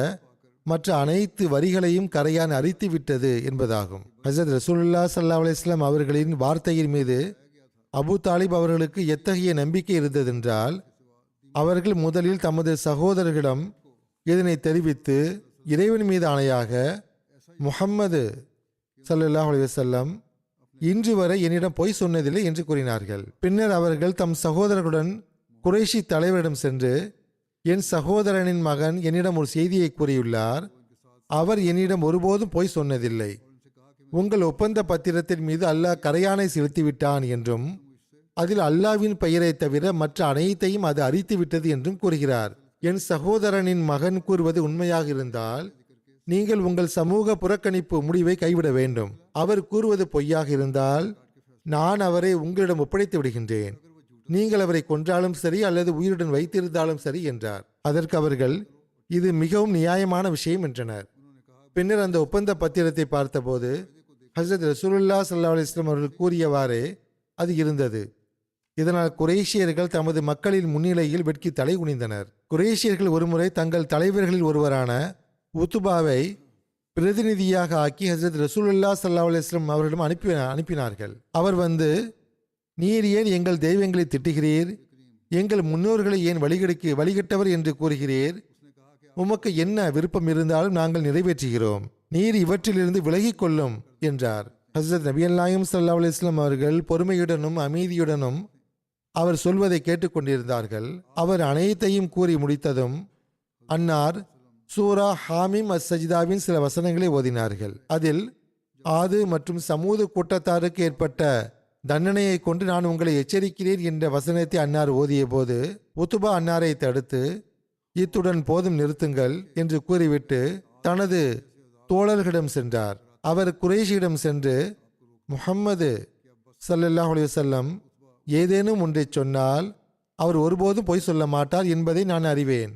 மற்ற அனைத்து வரிகளையும் கரையான் அரித்து விட்டது என்பதாகும். ஹஸரத் ரசூலுல்லாஹி ஸல்லல்லாஹு அலைஹி வஸல்லம் அவர்களின் வார்த்தையின் மீது அபூ தாலிப் அவர்களுக்கு எத்தகைய நம்பிக்கை இருந்ததென்றால், அவர்கள் முதலில் தமது சகோதரர்களிடம் இதனை தெரிவித்து, இறைவன் மீது ஆணையாக முஹம்மது ஸல்லல்லாஹு அலைஹி வஸல்லம் இன்று வரை என்னிடம் பொய் சொன்னதில்லை என்று கூறினார்கள். பின்னர் அவர்கள் தம் சகோதரர்களுடன் குறைஷி தலைவரிடம் சென்று, என் சகோதரனின் மகன் என்னிடம் ஒரு செய்தியை கூறியுள்ளார், அவர் என்னிடம் ஒருபோதும் பொய் சொன்னதில்லை, உங்கள் ஒப்பந்த பத்திரத்தின் மீது அல்லாஹ் கரையானை செலுத்திவிட்டான் என்றும் அதில் அல்லாஹ்வின் பெயரை தவிர மற்ற அனைத்தையும் அது அரித்து விட்டது என்றும் கூறுகிறார். என் சகோதரனின் மகன் கூறுவது உண்மையாக இருந்தால் நீங்கள் உங்கள் சமூக புறக்கணிப்பு முடிவை கைவிட வேண்டும். அவர் கூறுவது பொய்யாக இருந்தால் நான் அவரை உங்களிடம் ஒப்படைத்து விடுகின்றேன். நீங்கள் அவரை கொன்றாலும் சரி அல்லது உயிருடன் வைத்திருந்தாலும் சரி என்றார். அதற்கு அவர்கள், இது மிகவும் நியாயமான விஷயம் என்றனர். பின்னர் அந்த ஒப்பந்த பத்திரத்தை பார்த்தபோது ஹஸரத் ரசூலுல்லாஹி ஸல்லல்லாஹு அலைஹி வஸல்லம் அவர்கள் கூறியவாறே அது இருந்தது. இதனால் குறைஷியர்கள் தமது மக்களின் முன்னிலையில் வெட்கி தலை குனிந்தனர். குறைஷியர்கள் ஒருமுறை தங்கள் தலைவர்களில் ஒருவரான உத்துபாவை பிரதிநிதியாக ஆக்கி ஹஸரத் ரசூலுல்லாஹி ஸல்லல்லாஹு அலைஹி வஸல்லம் அவர்களிடம் அனுப்பினார்கள். அவர் வந்து, நீர் ஏன் எங்கள் தெய்வங்களை திட்டுகிறீர், எங்கள் முன்னோர்களை ஏன் வழிகட்டவர் என்று கூறுகிறீர், உமக்கு என்ன விருப்பம் இருந்தாலும் நாங்கள் நிறைவேற்றுகிறோம், நீர் இவற்றிலிருந்து விலகிக் கொள்ளும் என்றார். ஹஸரத் நபியல் நாயகம் ஸல்லல்லாஹு அலைஹி வஸல்லம் அவர்கள் பொறுமையுடனும் அமைதியுடனும் அவர் சொல்வதை கேட்டுக்கொண்டிருந்தார்கள். அவர் அனைத்தையும் கூறி முடித்ததும் அன்னார் சூரா ஹாமிம் அஸ்-சஜ்தாவின் சில வசனங்களை ஓதினார்கள். அதில் ஆது மற்றும் சமூது கூட்டத்தாருக்கு ஏற்பட்ட தண்டனையை கொண்டு நான் உங்களை எச்சரிக்கிறேன் என்ற வசனத்தை அன்னார் ஓதிய போது உத்துபா அன்னாரை தடுத்து, இத்துடன் போதும் நிறுத்துங்கள் என்று கூறிவிட்டு தனது தோழர்களிடம் சென்றார். அவர் குறைஷியிடம் சென்று, முஹம்மது ஸல்லல்லாஹு அலைஹி வஸல்லம் ஏதேனும் ஒன்றை சொன்னால் அவர் ஒருபோதும் பொய் சொல்ல மாட்டார் என்பதை நான் அறிவேன்.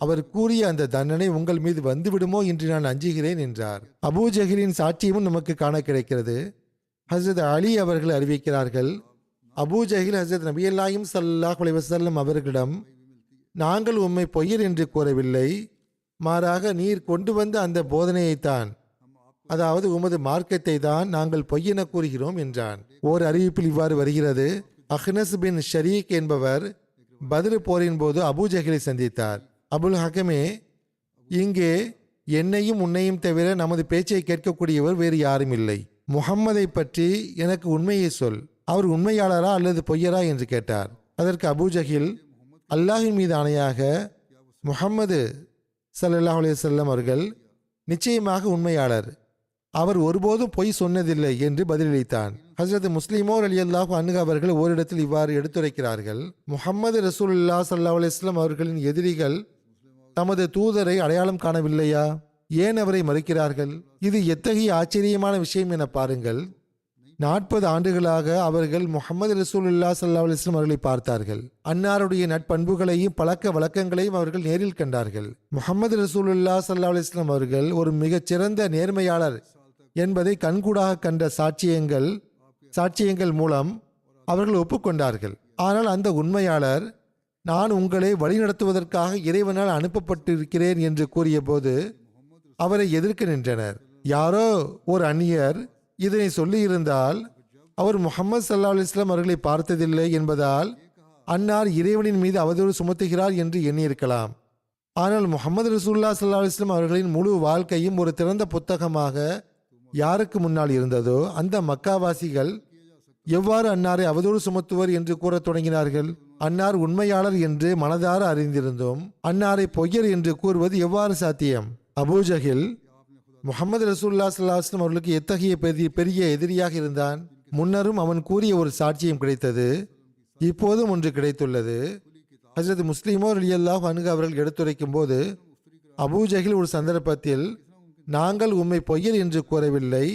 அவர் கூறிய அந்த தண்டனை உங்கள் மீது வந்துவிடுமோ என்று நான் அஞ்சுகிறேன் என்றார். அபூ ஜஹிலின் சாட்சியமும் நமக்கு காண கிடைக்கிறது. ஹஸரத் அலி அவர்கள் அறிவிக்கிறார்கள், அபூ ஜஹில் ஹஸரத் நபியல் நாயகம் ஸல்லல்லாஹு அலைஹி வஸல்லம் அவர்களிடம், நாங்கள் உம்மை பொய்யர் என்று கூறவில்லை, மாறாக நீர் கொண்டு வந்த அந்த போதனையைத்தான், அதாவது உமது மார்க்கத்தை தான் நாங்கள் பொய்யென கூறுகிறோம் என்றான். ஓர் அறிவிப்பில் இவ்வாறு வருகிறது, அஹ்னஸ் பின் ஷரீக் என்பவர் பத்ர் போரின் போது அபூ ஜஹிலை சந்தித்தார். அபுல் ஹக்கமே, இங்கே என்னையும் உன்னையும் தவிர நமது பேச்சை கேட்கக்கூடியவர் வேறு யாரும் இல்லை. முஹம்மதை பற்றி எனக்கு உண்மையை சொல், அவர் உண்மையாளரா அல்லது பொய்யரா என்று கேட்டார். அதற்கு அபூ ஜஹில், அல்லாஹின் மீது ஆணையாக முஹம்மது ஸல்லல்லாஹு அலைஹி வஸல்லம் அவர்கள் நிச்சயமாக உண்மையாளர், அவர் ஒருபோதும் பொய் சொன்னதில்லை என்று பதிலளித்தான். ஹஜ்ரத் முஸ்லிமோ ரலியல்லாஹு அன்ஹு அவர்கள் ஓரிடத்தில் இவ்வாறு எடுத்துரைக்கிறார்கள், முஹம்மது ரசூலுல்லாஹ் ஸல்லல்லாஹு அலைஹி வஸல்லம் அவர்களின் எதிரிகள் தமது தூதரை அடையாளம் காணவில்லையா? ஏன் அவரை மறுக்கிறார்கள்? இது எத்தகைய ஆச்சரியமான விஷயம் என பாருங்கள். 40 ஆண்டுகளாக அவர்கள் முஹம்மது ரசூலுல்லாஹ் ஸல்லல்லாஹு அலைஹி வஸல்லம் அவர்களை பார்த்தார்கள். அன்னாருடைய நட்பண்புகளையும் பழக்க வழக்கங்களையும் அவர்கள் நேரில் கண்டார்கள். முஹம்மது ரசூலுல்லாஹ் ஸல்லல்லாஹு அலைஹி வஸல்லம் அவர்கள் ஒரு மிகச்சிறந்த நேர்மையாளர் என்பதை கண்கூடாக கண்ட சாட்சியங்கள் மூலம் அவர்கள் ஒப்புக்கொண்டார்கள். ஆனால் அந்த உண்மையாளர், நான் உங்களை வழிநடத்துவதற்காக இறைவனால் அனுப்பப்பட்டிருக்கிறேன் என்று கூறிய போது அவரை எதிர்க்க நின்றனர். யாரோ ஒரு அந்நியர் இதனை சொல்லியிருந்தால் அவர் முஹம்மது ஸல்லல்லாஹு அலைஹி வஸல்லம் அவர்களை பார்த்ததில்லை என்பதால் அன்னார் இறைவனின் மீது அவதூறு சுமத்துகிறார் என்று எண்ணியிருக்கலாம். ஆனால் முஹம்மது ரசூலுல்லாஹ் ஸல்லல்லாஹு அலைஹி வஸல்லம் அவர்களின் முழு வாழ்க்கையும் ஒரு திறந்த புத்தகமாக யாருக்கு முன்னால் இருந்ததோ அந்த மக்காவாசிகள் எவ்வாறு அன்னாரை அவதூறு சுமத்துவர் என்று கூறத் தொடங்கினார்கள். அன்னார் உண்மையாளர் என்று மனதார அறிந்திருந்தோம், அன்னாரை பொய்யர் என்று கூறுவது எவ்வாறு சாத்தியம்? அபூஜஹில் முஹம்மது ரசூலுல்லாஹ் ஸல்லல்லாஹு அலைஹி வஸல்லம் அவர்களுக்கு எத்தகைய பெரிய எதிரியாக இருந்தான். முன்னரும் அவன் கூறிய ஒரு சாட்சியம் கிடைத்தது, இப்போதும் ஒன்று கிடைத்துள்ளது. ஹஜ்ரத் முஸ்லிமோ ரலியல்லாஹு அன்ஹு அவர்கள் எடுத்துரைக்கும் போது, அபூஜஹில் ஒரு சந்தர்ப்பத்தில், நாங்கள் உம்மை பொய்யர் என்று கூறவில்லை,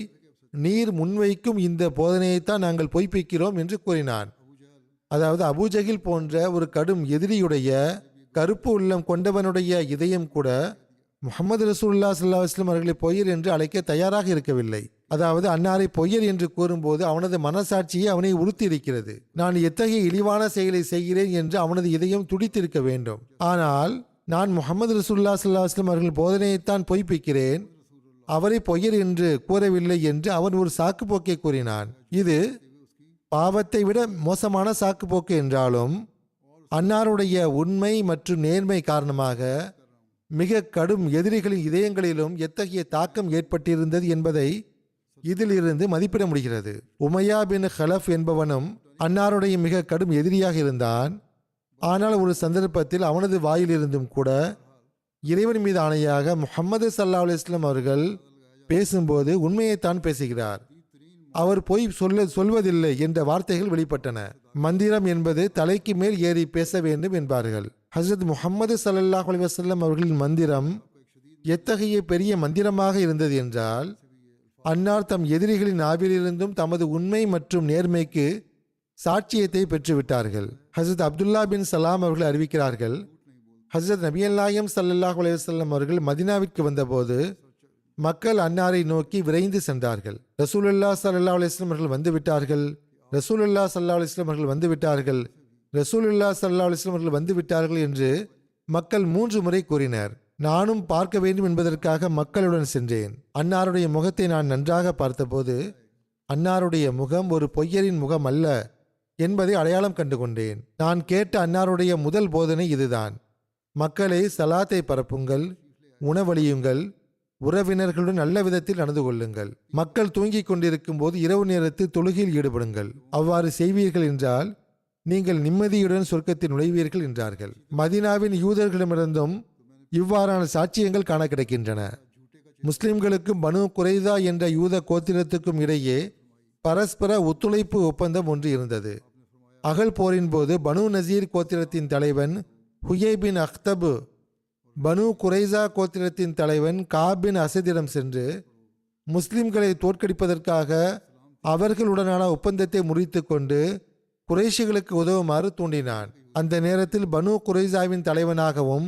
நீர் முன்வைக்கும் இந்த போதனையைத்தான் நாங்கள் பொய்ப்பிக்கிறோம் என்று கூறினான். அதாவது அபூஜஹில் போன்ற ஒரு கடும் எதிரியுடைய கருப்பு உள்ளம் கொண்டவனுடைய இதயம் கூட முஹம்மது ரசூலுல்லாஹ் ஸல்லல்லாஹு அலைஹி வஸல்லம் அவர்களை பொய்யர் என்று அழைக்க தயாராக இருக்கவில்லை. அதாவது அன்னாரை பொய்யர் என்று கூறும்போது அவனது மனசாட்சியை அவனை உறுத்தி இருக்கிறது. நான் எத்தகைய இழிவான செயலை செய்கிறேன் என்று அவனது இதயம் துடித்திருக்க வேண்டும். ஆனால் நான் முஹம்மது ரசூலுல்லாஹ் ஸல்லல்லாஹு அலைஹி வஸல்லம் அவர்கள் போதனையைத்தான் பொய்ப்பிக்கிறேன், அவரை பொய்யர் என்று கூறவில்லை என்று அவன் ஒரு சாக்குப்போக்கை கூறினான். இது பாவத்தை விட மோசமான சாக்குப்போக்கு என்றாலும் அன்னாருடைய உண்மை மற்றும் நேர்மை காரணமாக மிக கடும் எதிரிகளின் இதயங்களிலும் எத்தகைய தாக்கம் ஏற்பட்டிருந்தது என்பதை இதிலிருந்து மதிப்பிட முடிகிறது. உமையா பின் ஹலஃப் என்பவனும் அன்னாருடைய மிக கடும் எதிரியாக இருந்தான். ஆனால் ஒரு சந்தர்ப்பத்தில் அவனது வாயிலிருந்தும் கூட இறைவன் மீது ஆணையாக முஹம்மது ஸல்லல்லாஹு அலைஹி வஸல்லம் அவர்கள் பேசும்போது உண்மையைத்தான் பேசுகிறார், அவர் பொய் சொல்வதில்லை என்ற வார்த்தைகள் வெளிப்பட்டன. மந்திரம் என்பது தலைக்கு மேல் ஏறி பேச வேண்டும் என்பார்கள். ஹஜ்ரத் முஹம்மது ஸல்லல்லாஹு அலைஹி வஸல்லம் அவர்களின் மந்திரம் எத்தகைய பெரிய மந்திரமாக இருந்தது என்றால், அன்னார் தம் எதிரிகளின் ஆவிலிருந்தும் தமது உண்மை மற்றும் நேர்மைக்கு சாட்சியத்தை பெற்றுவிட்டார்கள். ஹஜ்ரத் அப்துல்லா பின் சலாம் அவர்கள் அறிவிக்கிறார்கள், ஹஜ்ரத் நபியல் நாயகம் ஸல்லல்லாஹு அலைஹி வஸல்லம் அவர்கள் மதினாவிற்கு வந்தபோது மக்கள் அன்னாரை நோக்கி விரைந்து சென்றார்கள். ரசூலுல்லாஹ் ஸல்லல்லாஹு அலைஹி வஸல்லம் அவர்கள் வந்துவிட்டார்கள், ரசூலுல்லாஹ் ஸல்லல்லாஹு அலைஹி வஸல்லம் அவர்கள் வந்துவிட்டார்கள், ரசூலுல்லாஹ் ஸல்லல்லாஹு அலைஹி வஸல்லம் அவர்கள் வந்துவிட்டார்கள் என்று மக்கள் 3 முறை கூறினர். நானும் பார்க்க வேண்டும் என்பதற்காக மக்களுடன் சென்றேன். அன்னாருடைய முகத்தை நான் நன்றாக பார்த்தபோது அன்னாருடைய முகம் ஒரு பொய்யரின் முகம் அல்ல என்பதை அடையாளம் கண்டு கொண்டேன். நான் கேட்ட அன்னாருடைய முதல் போதனை இதுதான், மக்களை சலாத்தை பரப்புங்கள், உணவளியுங்கள், உறவினர்களுடன் நல்ல விதத்தில் நடந்து கொள்ளுங்கள், மக்கள் தூங்கிக் கொண்டிருக்கும் போது இரவு நேரத்தில் தொழுகையில் ஈடுபடுங்கள், அவ்வாறு செய்வீர்கள் என்றால் நீங்கள் நிம்மதியுடன் சொர்க்கத்தில் நுழைவீர்கள் என்றார்கள். மதீனாவின் யூதர்களிடமிருந்தும் இவ்வாறான சாட்சியங்கள் காண கிடைக்கின்றன. முஸ்லிம்களுக்கும் பனு குரைதா என்ற யூத கோத்திரத்துக்கும் இடையே பரஸ்பர ஒத்துழைப்பு ஒப்பந்தம் ஒன்று இருந்தது. அகல் போரின் போது பனு நசீர் கோத்திரத்தின் தலைவன் ஹுயை பின் அக்தபு பனு குரைசா கோத்திரத்தின் தலைவன் காப் பின் அசதிடம் சென்று முஸ்லிம்களை தோற்கடிப்பதற்காக அவர்களுடனான ஒப்பந்தத்தை முறித்து கொண்டு குறைஷிகளுக்கு உதவுமாறு தூண்டினான். அந்த நேரத்தில் பனு குரைசாவின் தலைவனாகவும்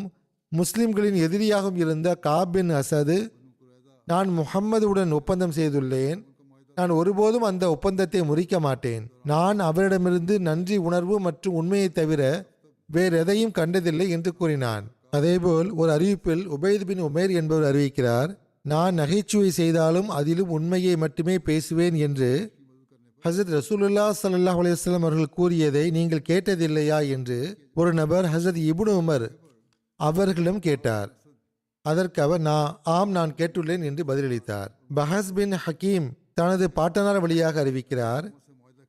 முஸ்லிம்களின் எதிரியாகவும் இருந்த காப் பின் அசது, நான் முஹம்மதுடன் ஒப்பந்தம் செய்துள்ளேன், நான் ஒருபோதும் அந்த ஒப்பந்தத்தை முறிக்க மாட்டேன், நான் அவரிடமிருந்து நன்றி உணர்வு மற்றும் உண்மையை தவிர வேறெதையும் கண்டதில்லை என்று கூறினான். அதேபோல் ஒரு அறிவிப்பில் உபைத் பின் உமைர் என்பவர் அறிவிக்கிறார், நான் நகைச்சுவை செய்தாலும் அதிலும் உண்மையை மட்டுமே பேசுவேன் என்று ஹசரத் ரசூலுல்லாஹ் ஸல்லல்லாஹு அலைஹி வஸல்லம் அவர்கள் கூறியதை நீங்கள் கேட்டதில்லையா என்று ஒரு நபர் ஹசரத் இப்னு உமர் அவர்களிடம் கேட்டார். அதற்கு அவர், நான் கேட்டுள்ளேன் என்று பதிலளித்தார். பஹஸ் பின் ஹக்கீம் தனது பாட்டனார் வழியாக அறிவிக்கிறார்,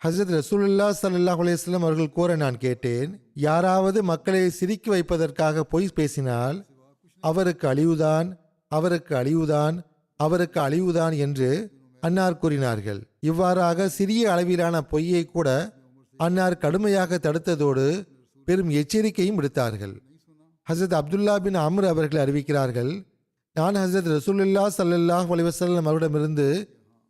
ஹஜ்ரத் ரசூலுல்லாஹ் ஸல்லல்லாஹு அலைஹி வஸல்லம் அவர்கள் கூற நான் கேட்டேன், யாராவது மக்களை சிரிக்க வைப்பதற்காக பொய் பேசினால் அவருக்கு அழிவுதான், அவருக்கு அழிவுதான், அவருக்கு அழிவுதான் என்று அன்னார் கூறினார்கள். இவ்வாறாக சிறிய அளவிலான பொய்யை கூட அன்னார் கடுமையாக தடுத்ததோடு பெரும் எச்சரிக்கையும் விடுத்தார்கள். ஹசரத் அப்துல்லா பின் அம்ர் அவர்கள் அறிவிக்கிறார்கள், நான் ஹசரத் ரசூலுல்லாஹ் ஸல்லல்லாஹு அலைஹி வஸல்லம் அவரிடமிருந்து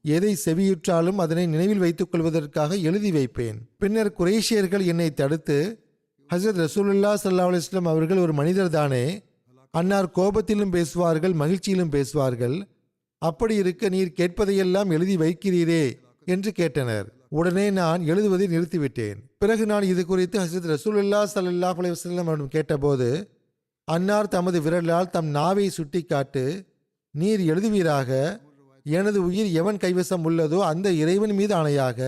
எதை செவியுற்றாலும் அதனை நினைவில் வைத்துக் கொள்வதற்காக எழுதி வைப்பேன். பின்னர் குறைஷியர்கள் என்னை தடுத்து, ஹசரத் ரசூலுல்லாஹ் ஸல்லல்லாஹு அலைஹி வஸல்லம் அவர்கள் ஒரு மனிதர் தானே, அன்னார் கோபத்திலும் பேசுவார்கள், மகிழ்ச்சியிலும் பேசுவார்கள், அப்படி இருக்க நீர் கேட்பதையெல்லாம் எழுதி வைக்கிறீரே என்று கேட்டனர். உடனே நான் எழுதுவதை நிறுத்திவிட்டேன். பிறகு நான் இது குறித்து ஹசரத் ரசூலுல்லாஹ் ஸல்லல்லாஹு அலைஹி வஸல்லம் அவரிடம் கேட்டபோது அன்னார் தமது விரலால் தம் நாவை சுட்டிக்காட்டு, நீர் எழுதுவீராக, எனது உயிர் எவன் கைவசம் உள்ளதோ அந்த இறைவன் மீது ஆணையாக,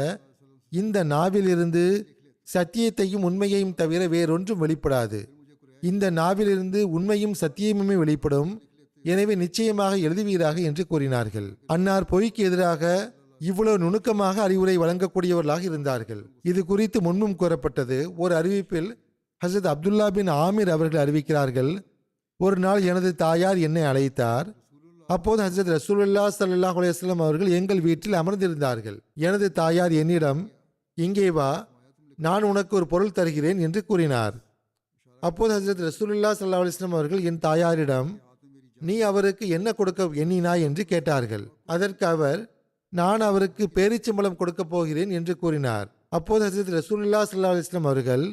இந்த நாவிலிருந்து சத்தியத்தையும் உண்மையையும் தவிர வேறொன்றும் வெளிப்படாது. இந்த நாவிலிருந்து உண்மையும் சத்தியமுமே வெளிப்படும். எனவே நிச்சயமாக எழுதுவீராக என்று கூறினார்கள். அன்னார் பொய்க்கு எதிராக இவ்வளவு நுணுக்கமாக அறிவுரை வழங்கக்கூடியவர்களாக இருந்தார்கள். இது குறித்து முன்பும் கூறப்பட்டது. ஒரு அறிவிப்பில் ஹசரத் அப்துல்லா பின் ஆமிர் அவர்கள் அறிவிக்கிறார்கள், ஒரு நாள் எனது தாயார் என்னை அழைத்தார். அப்போது ஹசரத் ரசூலுல்லாஹ் ஸல்லல்லாஹு அலைஹி வஸல்லம் அவர்கள் எங்கள் வீட்டில் அமர்ந்திருந்தார்கள். எனது தாயார் என்னிடம், இங்கே வா, நான் உனக்கு ஒரு பொருள் தருகிறேன் என்று கூறினார். அப்போது ஹசரத் ரசூலுல்லாஹ் ஸல்லல்லாஹு அலைஹி வஸல்லம் அவர்கள் என் தாயாரிடம், நீ அவருக்கு என்ன கொடுக்க எண்ணினாய் என்று கேட்டார்கள். அதற்கு அவர், நான் அவருக்கு பேரிச்சம்பழம் கொடுக்க போகிறேன் என்று கூறினார். அப்போது ஹசரத் ரசூலுல்லாஹ் ஸல்லல்லாஹு அலைஹி வஸல்லம் அவர்கள்,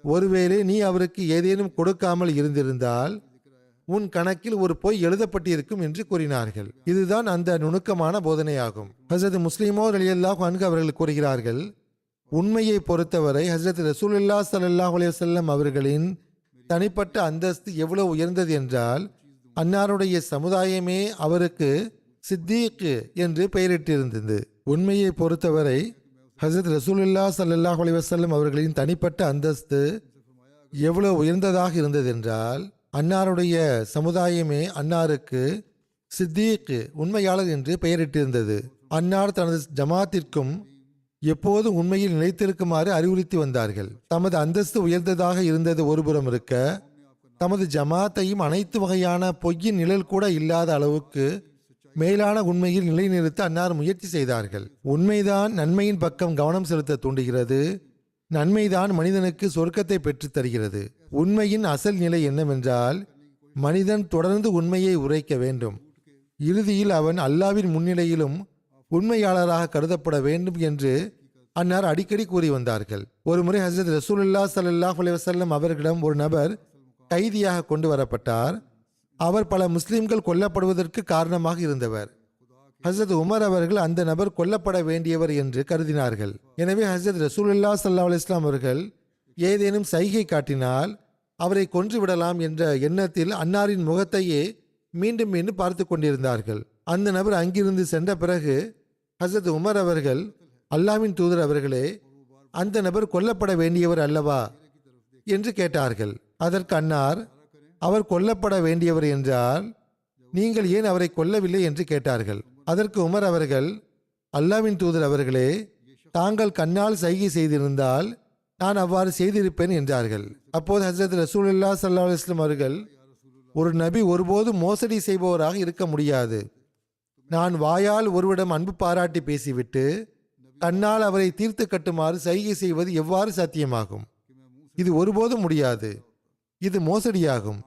ஒருவேளை நீ அவருக்கு ஏதேனும் கொடுக்காமல் இருந்திருந்தால் உன் கணக்கில் ஒரு பொய் எழுதப்பட்டிருக்கும் என்று கூறினார்கள். இதுதான் அந்த நுணுக்கமான போதனையாகும். ஹசரத் முஸ்லிமோ ரலியல்லாஹு அன்ஹு அவர்கள் கூறுகிறார்கள், உண்மையை பொறுத்தவரை ஹசரத் ரசூலுல்லாஹ் ஸல்லல்லாஹு அலைஹி வஸல்லம் அவர்களின் தனிப்பட்ட அந்தஸ்து எவ்வளவு உயர்ந்தது என்றால், அன்னாருடைய சமுதாயமே அவருக்கு சித்தீக் என்று பெயரிட்டிருந்தது. உண்மையை பொறுத்தவரை ஹசரத் ரசூலுல்லாஹ் ஸல்லல்லாஹு அலைஹி வஸல்லம் அவர்களின் தனிப்பட்ட அந்தஸ்து எவ்வளவு உயர்ந்ததாக இருந்தது என்றால், அன்னாருடைய சமுதாயமே அன்னாருக்கு சித்தீக், உண்மையாளர் என்று பெயரிட்டிருந்தது. அன்னார் தனது ஜமாத்திற்கும் எப்போதும் உண்மையில் நிலைத்திருக்குமாறு அறிவுறுத்தி வந்தார்கள். தமது அந்தஸ்து உயர்ந்ததாக இருந்தது ஒருபுறம் இருக்க, தமது ஜமாத்தையும் அனைத்து வகையான பொய்யின் நிழல் கூட இல்லாத அளவுக்கு மேலான உண்மையில் நிலைநிறுத்த அன்னார் முயற்சி செய்தார்கள். உண்மைதான் நன்மையின் பக்கம் கவனம் செலுத்த தூண்டுகிறது. நன்மைதான் மனிதனுக்கு சொர்க்கத்தை பெற்றுத் தருகிறது. உண்மையின் அசல் நிலை என்னவென்றால், மனிதன் தொடர்ந்து உண்மையை உரைக்க வேண்டும். இறுதியில் அவன் அல்லாவின் முன்னிலையிலும் உண்மையாளராக கருதப்பட வேண்டும் என்று அன்னார் அடிக்கடி கூறி வந்தார்கள். ஒரு முறை ஹசரத் ரசூலுல்லாஹ் ஸல்லல்லாஹு அலைஹி வஸல்லம் அவர்களிடம் ஒரு நபர் கைதியாக கொண்டு வரப்பட்டார். அவர் பல முஸ்லிம்கள் கொல்லப்படுவதற்கு காரணமாக இருந்தவர். ஹசரத் உமர் அவர்கள் அந்த நபர் கொல்லப்பட வேண்டியவர் என்று கருதினார்கள். எனவே ஹசரத் ரசூலுல்லாஹ் ஸல்லல்லாஹு அலைஹி வஸல்லம் அவர்கள் ஏதேனும் சைகை காட்டினால் அவரை கொன்று விடலாம் என்ற எண்ணத்தில் அன்னாரின் முகத்தையே மீண்டும் மீண்டும் பார்த்து கொண்டிருந்தார்கள். அந்த நபர் அங்கிருந்து சென்ற பிறகு ஹசரத் உமர் அவர்கள், அல்லாஹ்வின் தூதர் அவர்களே, அந்த நபர் கொல்லப்பட வேண்டியவர் அல்லவா என்று கேட்டார்கள். அதற்கு அன்னார், அவர் கொல்லப்பட வேண்டியவர் என்றால் நீங்கள் ஏன் அவரை கொல்லவில்லை என்று கேட்டார்கள். அதற்கு உமர் அவர்கள், அல்லாஹ்வின் தூதர் அவர்களே, தாங்கள் கண்ணால் சைகை செய்திருந்தால் நான் அவ்வாறு செய்திருப்பேன் என்றார்கள். அப்போது ஹசரத் ரசூலுல்லாஹ் ஸல்லல்லாஹு அலைஹி வஸல்லம் அவர்கள், ஒரு நபி ஒருபோதும் மோசடி செய்பவராக இருக்க முடியாது. நான் வாயால் ஒருவரிடம் அன்பு பாராட்டி பேசிவிட்டு கண்ணால் அவரை தீர்த்து கட்டுமாறு சைகை செய்வது எவ்வாறு சாத்தியமாகும்? இது ஒருபோதும் முடியாது. இது மோசடியாகும்.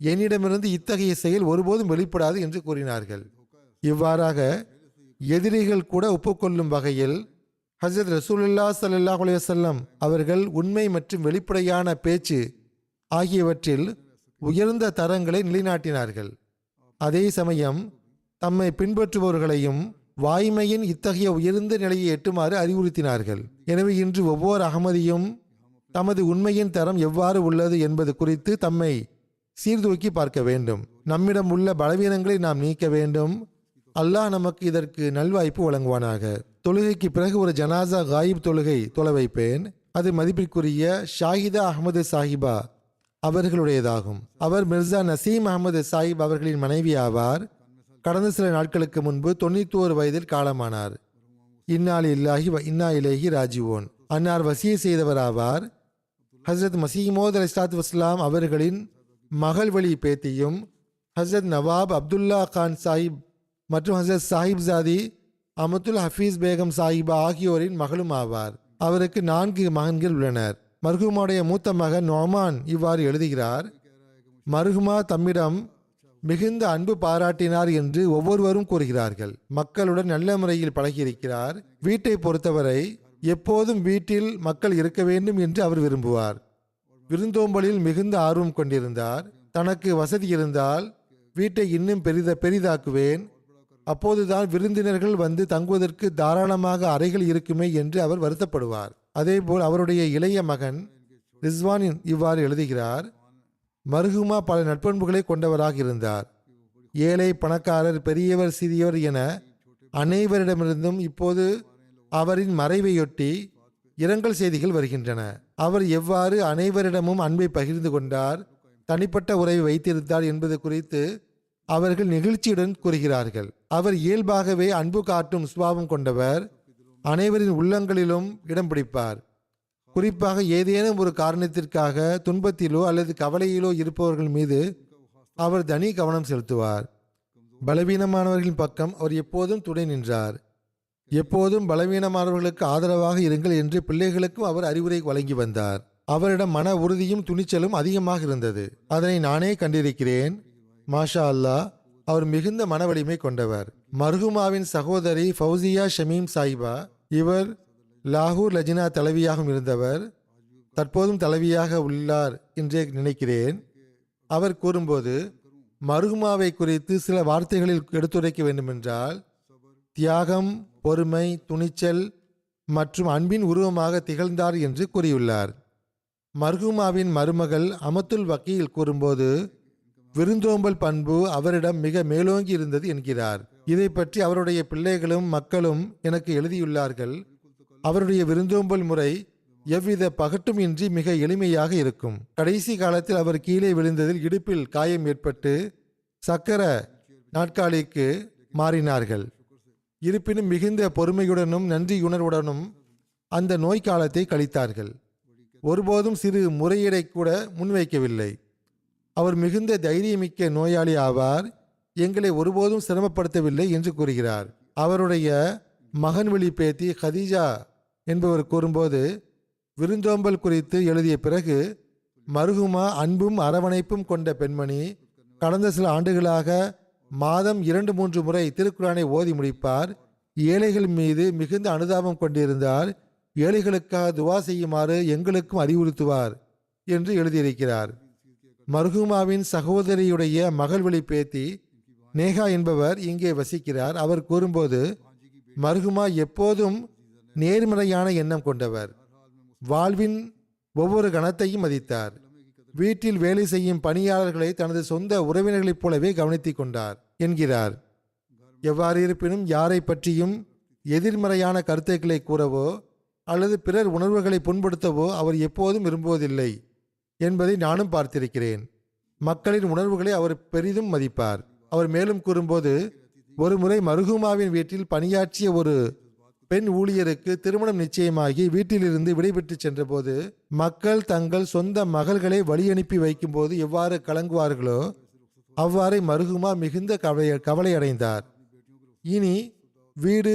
என்னிடமிருந்து இத்தகைய செயல் ஒருபோதும் வெளிப்படாது என்று கூறினார்கள். இவ்வாறாக எதிரிகள் கூட ஒப்புக்கொள்ளும் வகையில் ஹஜ்ரத் ரசூலுல்லாஹ் ஸல்லல்லாஹு அலைஹி வஸல்லம் அவர்கள் உண்மை மற்றும் வெளிப்படையான பேச்சு ஆகியவற்றில் உயர்ந்த தரங்களை நிலைநாட்டினார்கள். அதே சமயம் தம்மை பின்பற்றுபவர்களையும் வாய்மையின் இத்தகைய உயர்ந்த நிலையை எட்டுமாறு அறிவுறுத்தினார்கள். எனவே இன்று ஒவ்வொரு அகமதியும் தமது உண்மையின் தரம் எவ்வாறு உள்ளது என்பது குறித்து தம்மை சீர்தூக்கி பார்க்க வேண்டும். நம்மிடம் உள்ள பலவீனங்களை நாம் நீக்க வேண்டும். அல்லாஹ் நமக்கு இதற்கு நல்வாய்ப்பு வழங்குவானாக. தொழுகைக்கு பிறகு ஒரு ஜனாசா காயிப் தொழுகை தொலை வைப்பேன். அது மதிப்பிற்குரிய ஷாஹிதா அஹமது சாஹிபா அவர்களுடையதாகும். அவர் மிர்சா நசீம் அஹமது சாஹிப் அவர்களின் மனைவி ஆவார். கடந்த சில நாட்களுக்கு முன்பு 91 வயதில் காலமானார். இன்னா லில்லாஹி வ இன்னா இலைஹி ராஜிவோன். அன்னார் வசிய செய்தவராவார். ஹஸ்ரத் மசீமோத் அலைஹிஸ்ஸலாத்து வஸ்ஸலாம் அவர்களின் மகள் வழி பேத்தியும் ஹஸ்ரத் நவாப் அப்துல்லா கான் சாஹிப் மற்றும் ஹஸ்ரத் சாஹிப் ஜாதி அமத்துல் ஹஃபீஸ் பேகம் சாஹிபா ஆகியோரின் மகளும் ஆவார். அவருக்கு 4 மகன்கள் உள்ளனர். மர்ஹூமாவுடைய மூத்த மகன் நொமான் இவ்வாறு எழுதுகிறார்: மர்ஹூமா தம்மிடம் மிகுந்த அன்பு பாராட்டினார் என்று ஒவ்வொருவரும் கூறுகிறார்கள். மக்களுடன் நல்ல முறையில் பழகியிருக்கிறார். வீட்டை பொறுத்தவரை எப்போதும் வீட்டில் மக்கள் இருக்க வேண்டும் என்று அவர் விரும்புவார். விருந்தோம்பலில் மிகுந்த ஆர்வம் கொண்டிருந்தார். தனக்கு வசதி இருந்தால் வீட்டை இன்னும் பெரிதாக்குவேன், அப்போதுதான் விருந்தினர்கள் வந்து தங்குவதற்கு தாராளமாக அறைகள் இருக்குமே என்று அவர் வருத்தப்படுவார். அதேபோல் அவருடைய இளைய மகன் ரிஸ்வான் இவ்வாறு எழுதுகிறார்: மர்ஹூமா பல நட்பண்புகளை கொண்டவராக இருந்தார். ஏழை பணக்காரர், பெரியவர் சிறியவர் என அனைவரிடமிருந்தும் இப்போது அவரின் மறைவையொட்டி இரங்கல் செய்திகள் வருகின்றன. அவர் எவ்வாறு அனைவரிடமும் அன்பை பகிர்ந்து கொண்டார், தனிப்பட்ட உறவை வைத்திருந்தார் என்பது குறித்து அவர்கள் நெகிழ்ச்சியுடன் கூறுகிறார்கள். அவர் இயல்பாகவே அன்பு காட்டும் சுபாவம் கொண்டவர். அனைவரின் உள்ளங்களிலும் இடம் பிடிப்பார். குறிப்பாக ஏதேனும் ஒரு காரணத்திற்காக துன்பத்திலோ அல்லது கவலையிலோ இருப்பவர்கள் மீது அவர் தனி கவனம் செலுத்துவார். பலவீனமானவர்களின் பக்கம் அவர் எப்போதும் துணை நின்றார். எப்போதும் பலவீனமானவர்களுக்கு ஆதரவாக இருங்கள் என்று பிள்ளைகளுக்கும் அவர் அறிவுரை வழங்கி வந்தார். அவரிடம் மன உறுதியும் துணிச்சலும் அதிகமாக இருந்தது. அதனை நானே கண்டிருக்கிறேன். மாஷா அல்லாஹ், அவர் மிகுந்த மன வலிமை கொண்டவர். மர்ஹூமாவின் சகோதரி ஃபௌசியா ஷமீம் சாஹிபா, இவர் லாகூர் லஜினா தலைவியாகவும் இருந்தவர். தற்போதும் தலைவியாக உள்ளார் என்றே நினைக்கிறேன். அவர் கூறும்போது, மர்ஹூமாவை குறித்து சில வார்த்தைகளில் எடுத்துரைக்க வேண்டுமென்றால், தியாகம், பொறுமை, துணிச்சல் மற்றும் அன்பின் உருவமாக திகழ்ந்தார் என்று கூறியுள்ளார். மர்ஹூமாவின் மருமகள் அமத்துல் வக்கீல் கூறும்போது, விருந்தோம்பல் பண்பு அவரிடம் மிக மேலோங்கி இருந்தது என்கிறார். இதை பற்றி அவருடைய பிள்ளைகளும் மக்களும் எனக்கு எழுதியுள்ளார்கள். அவருடைய விருந்தோம்பல் முறை எவ்வித பகட்டும் இன்றி மிக எளிமையாக இருக்கும். கடைசி காலத்தில் அவர் கீழே விழுந்ததில் இடுப்பில் காயம் ஏற்பட்டு சக்கர நாற்காலிக்கு மாறினார்கள். இருப்பினும் மிகுந்த பொறுமையுடனும் நன்றியுணர்வுடனும் அந்த நோய் காலத்தை கழித்தார்கள். ஒருபோதும் சிறு முறையீடை கூட முன்வைக்கவில்லை. அவர் மிகுந்த தைரியமிக்க நோயாளி ஆவார். எங்களை ஒருபோதும் சிரமப்படுத்தவில்லை என்று கூறுகிறார். அவருடைய மகன்வழி பேத்தி ஹதீஜா என்பவர் கூறும்போது, விருந்தோம்பல் குறித்து எழுதிய பிறகு, மர்ஹூமா அன்பும் அரவணைப்பும் கொண்ட பெண்மணி. கடந்த சில ஆண்டுகளாக மாதம் 2-3 முறை திருக்குரானை ஓதி முடிப்பார். ஏழைகள் மீது மிகுந்த அனுதாபம் கொண்டிருந்தார். ஏழைகளுக்காக துவா செய்யுமாறு எங்களுக்கும் அறிவுறுத்துவார் என்று எழுதியிருக்கிறார். மர்ஹூமாவின் சகோதரியுடைய மகள்வழி பேத்தி நேஹா என்பவர் இங்கே வசிக்கிறார். அவர் கூறும்போது, மர்ஹூமா எப்போதும் நேர்மறையான எண்ணம் கொண்டவர். வாழ்வின் ஒவ்வொரு கணத்தையும் மதித்தார். வீட்டில் வேலை செய்யும் பணியாளர்களை தனது சொந்த உறவினர்களைப் போலவே கவனித்துக் கொண்டார் என்கிறார். எவ்வாறு இருப்பினும் யாரை பற்றியும் எதிர்மறையான கருத்துக்களை கூறவோ அல்லது பிறர் உணர்வுகளை புண்படுத்தவோ அவர் எப்போதும் விரும்புவதில்லை என்பதை நானும் பார்த்திருக்கிறேன். மக்களின் உணர்வுகளை அவர் பெரிதும் மதிப்பார். அவர் மேலும் கூறும்போது, ஒரு முறை மர்ஹூமாவின் வீட்டில் பணியாற்றிய ஒரு பெண் ஊழியருக்கு திருமணம் நிச்சயமாகி வீட்டிலிருந்து விடைபெற்று சென்றபோது, மக்கள் தங்கள் சொந்த மகள்களை வழியனுப்பி வைக்கும்போது எவ்வாறு கலங்குவார்களோ அவ்வாறே மர்ஹூமா மிகுந்த கவலை அடைந்தார். இனி வீடு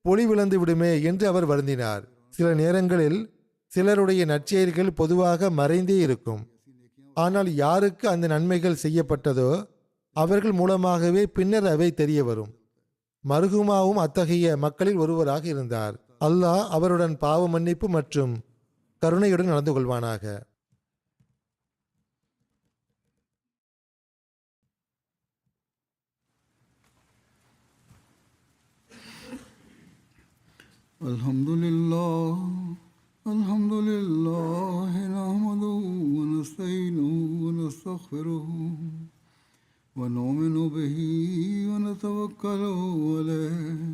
பொலிவிழந்து விடுமே என்று அவர் வருந்தினார். சில நேரங்களில் சிலருடைய நற்செயல்கள் பொதுவாக மறைந்தே இருக்கும். ஆனால் யாருக்கு அந்த நன்மைகள் செய்யப்பட்டதோ அவர்கள் மூலமாகவே பின்னர் அவை தெரிய வரும். மர்ஹூமாவும் அத்தகைய மக்களில் ஒருவராக இருந்தார். அல்லாஹ் அவருடன் பாவ மன்னிப்பு மற்றும் கருணையுடன் நடந்து கொள்வானாக. அல்ஹம்துலில்லாஹ் நஹ்மதுஹு வ நஸ்தஈனுஹு வ நஸ்தக்ஃபிருஹு வ நு'மினு பிஹி வ நதவக்கலு அலைஹி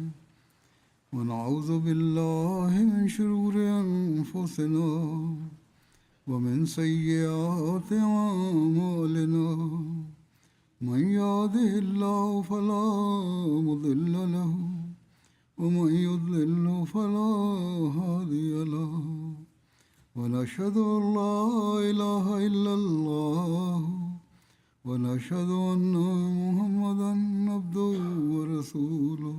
வ நஊது பில்லாஹி மின் ஷுரூரி அன்ஃபுஸினா வ மின் ஸய்யிஆத்தி அஅமாலினா மன் யஹ்திஹில்லாஹு ஃபலா முضில்ல லஹு ومن يضلل فلا هادي له ونشهد أن لا إله إلا الله ونشهد أن محمدا عبده ورسوله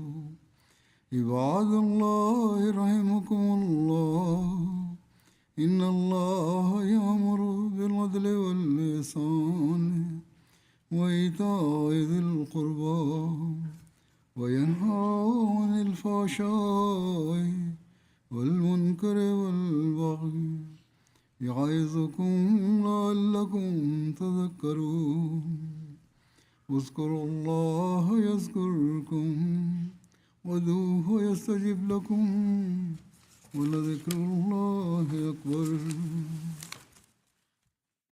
عباد الله رحمكم الله إن الله يأمر بالعدل والإحسان وإيتاء ذي القربى وينهى عن الفحشاء والمنكر والبغي يعظكم لعلكم تذكرون اذكروا الله يذكركم وادعوه يستجب لكم ولذكر الله أكبر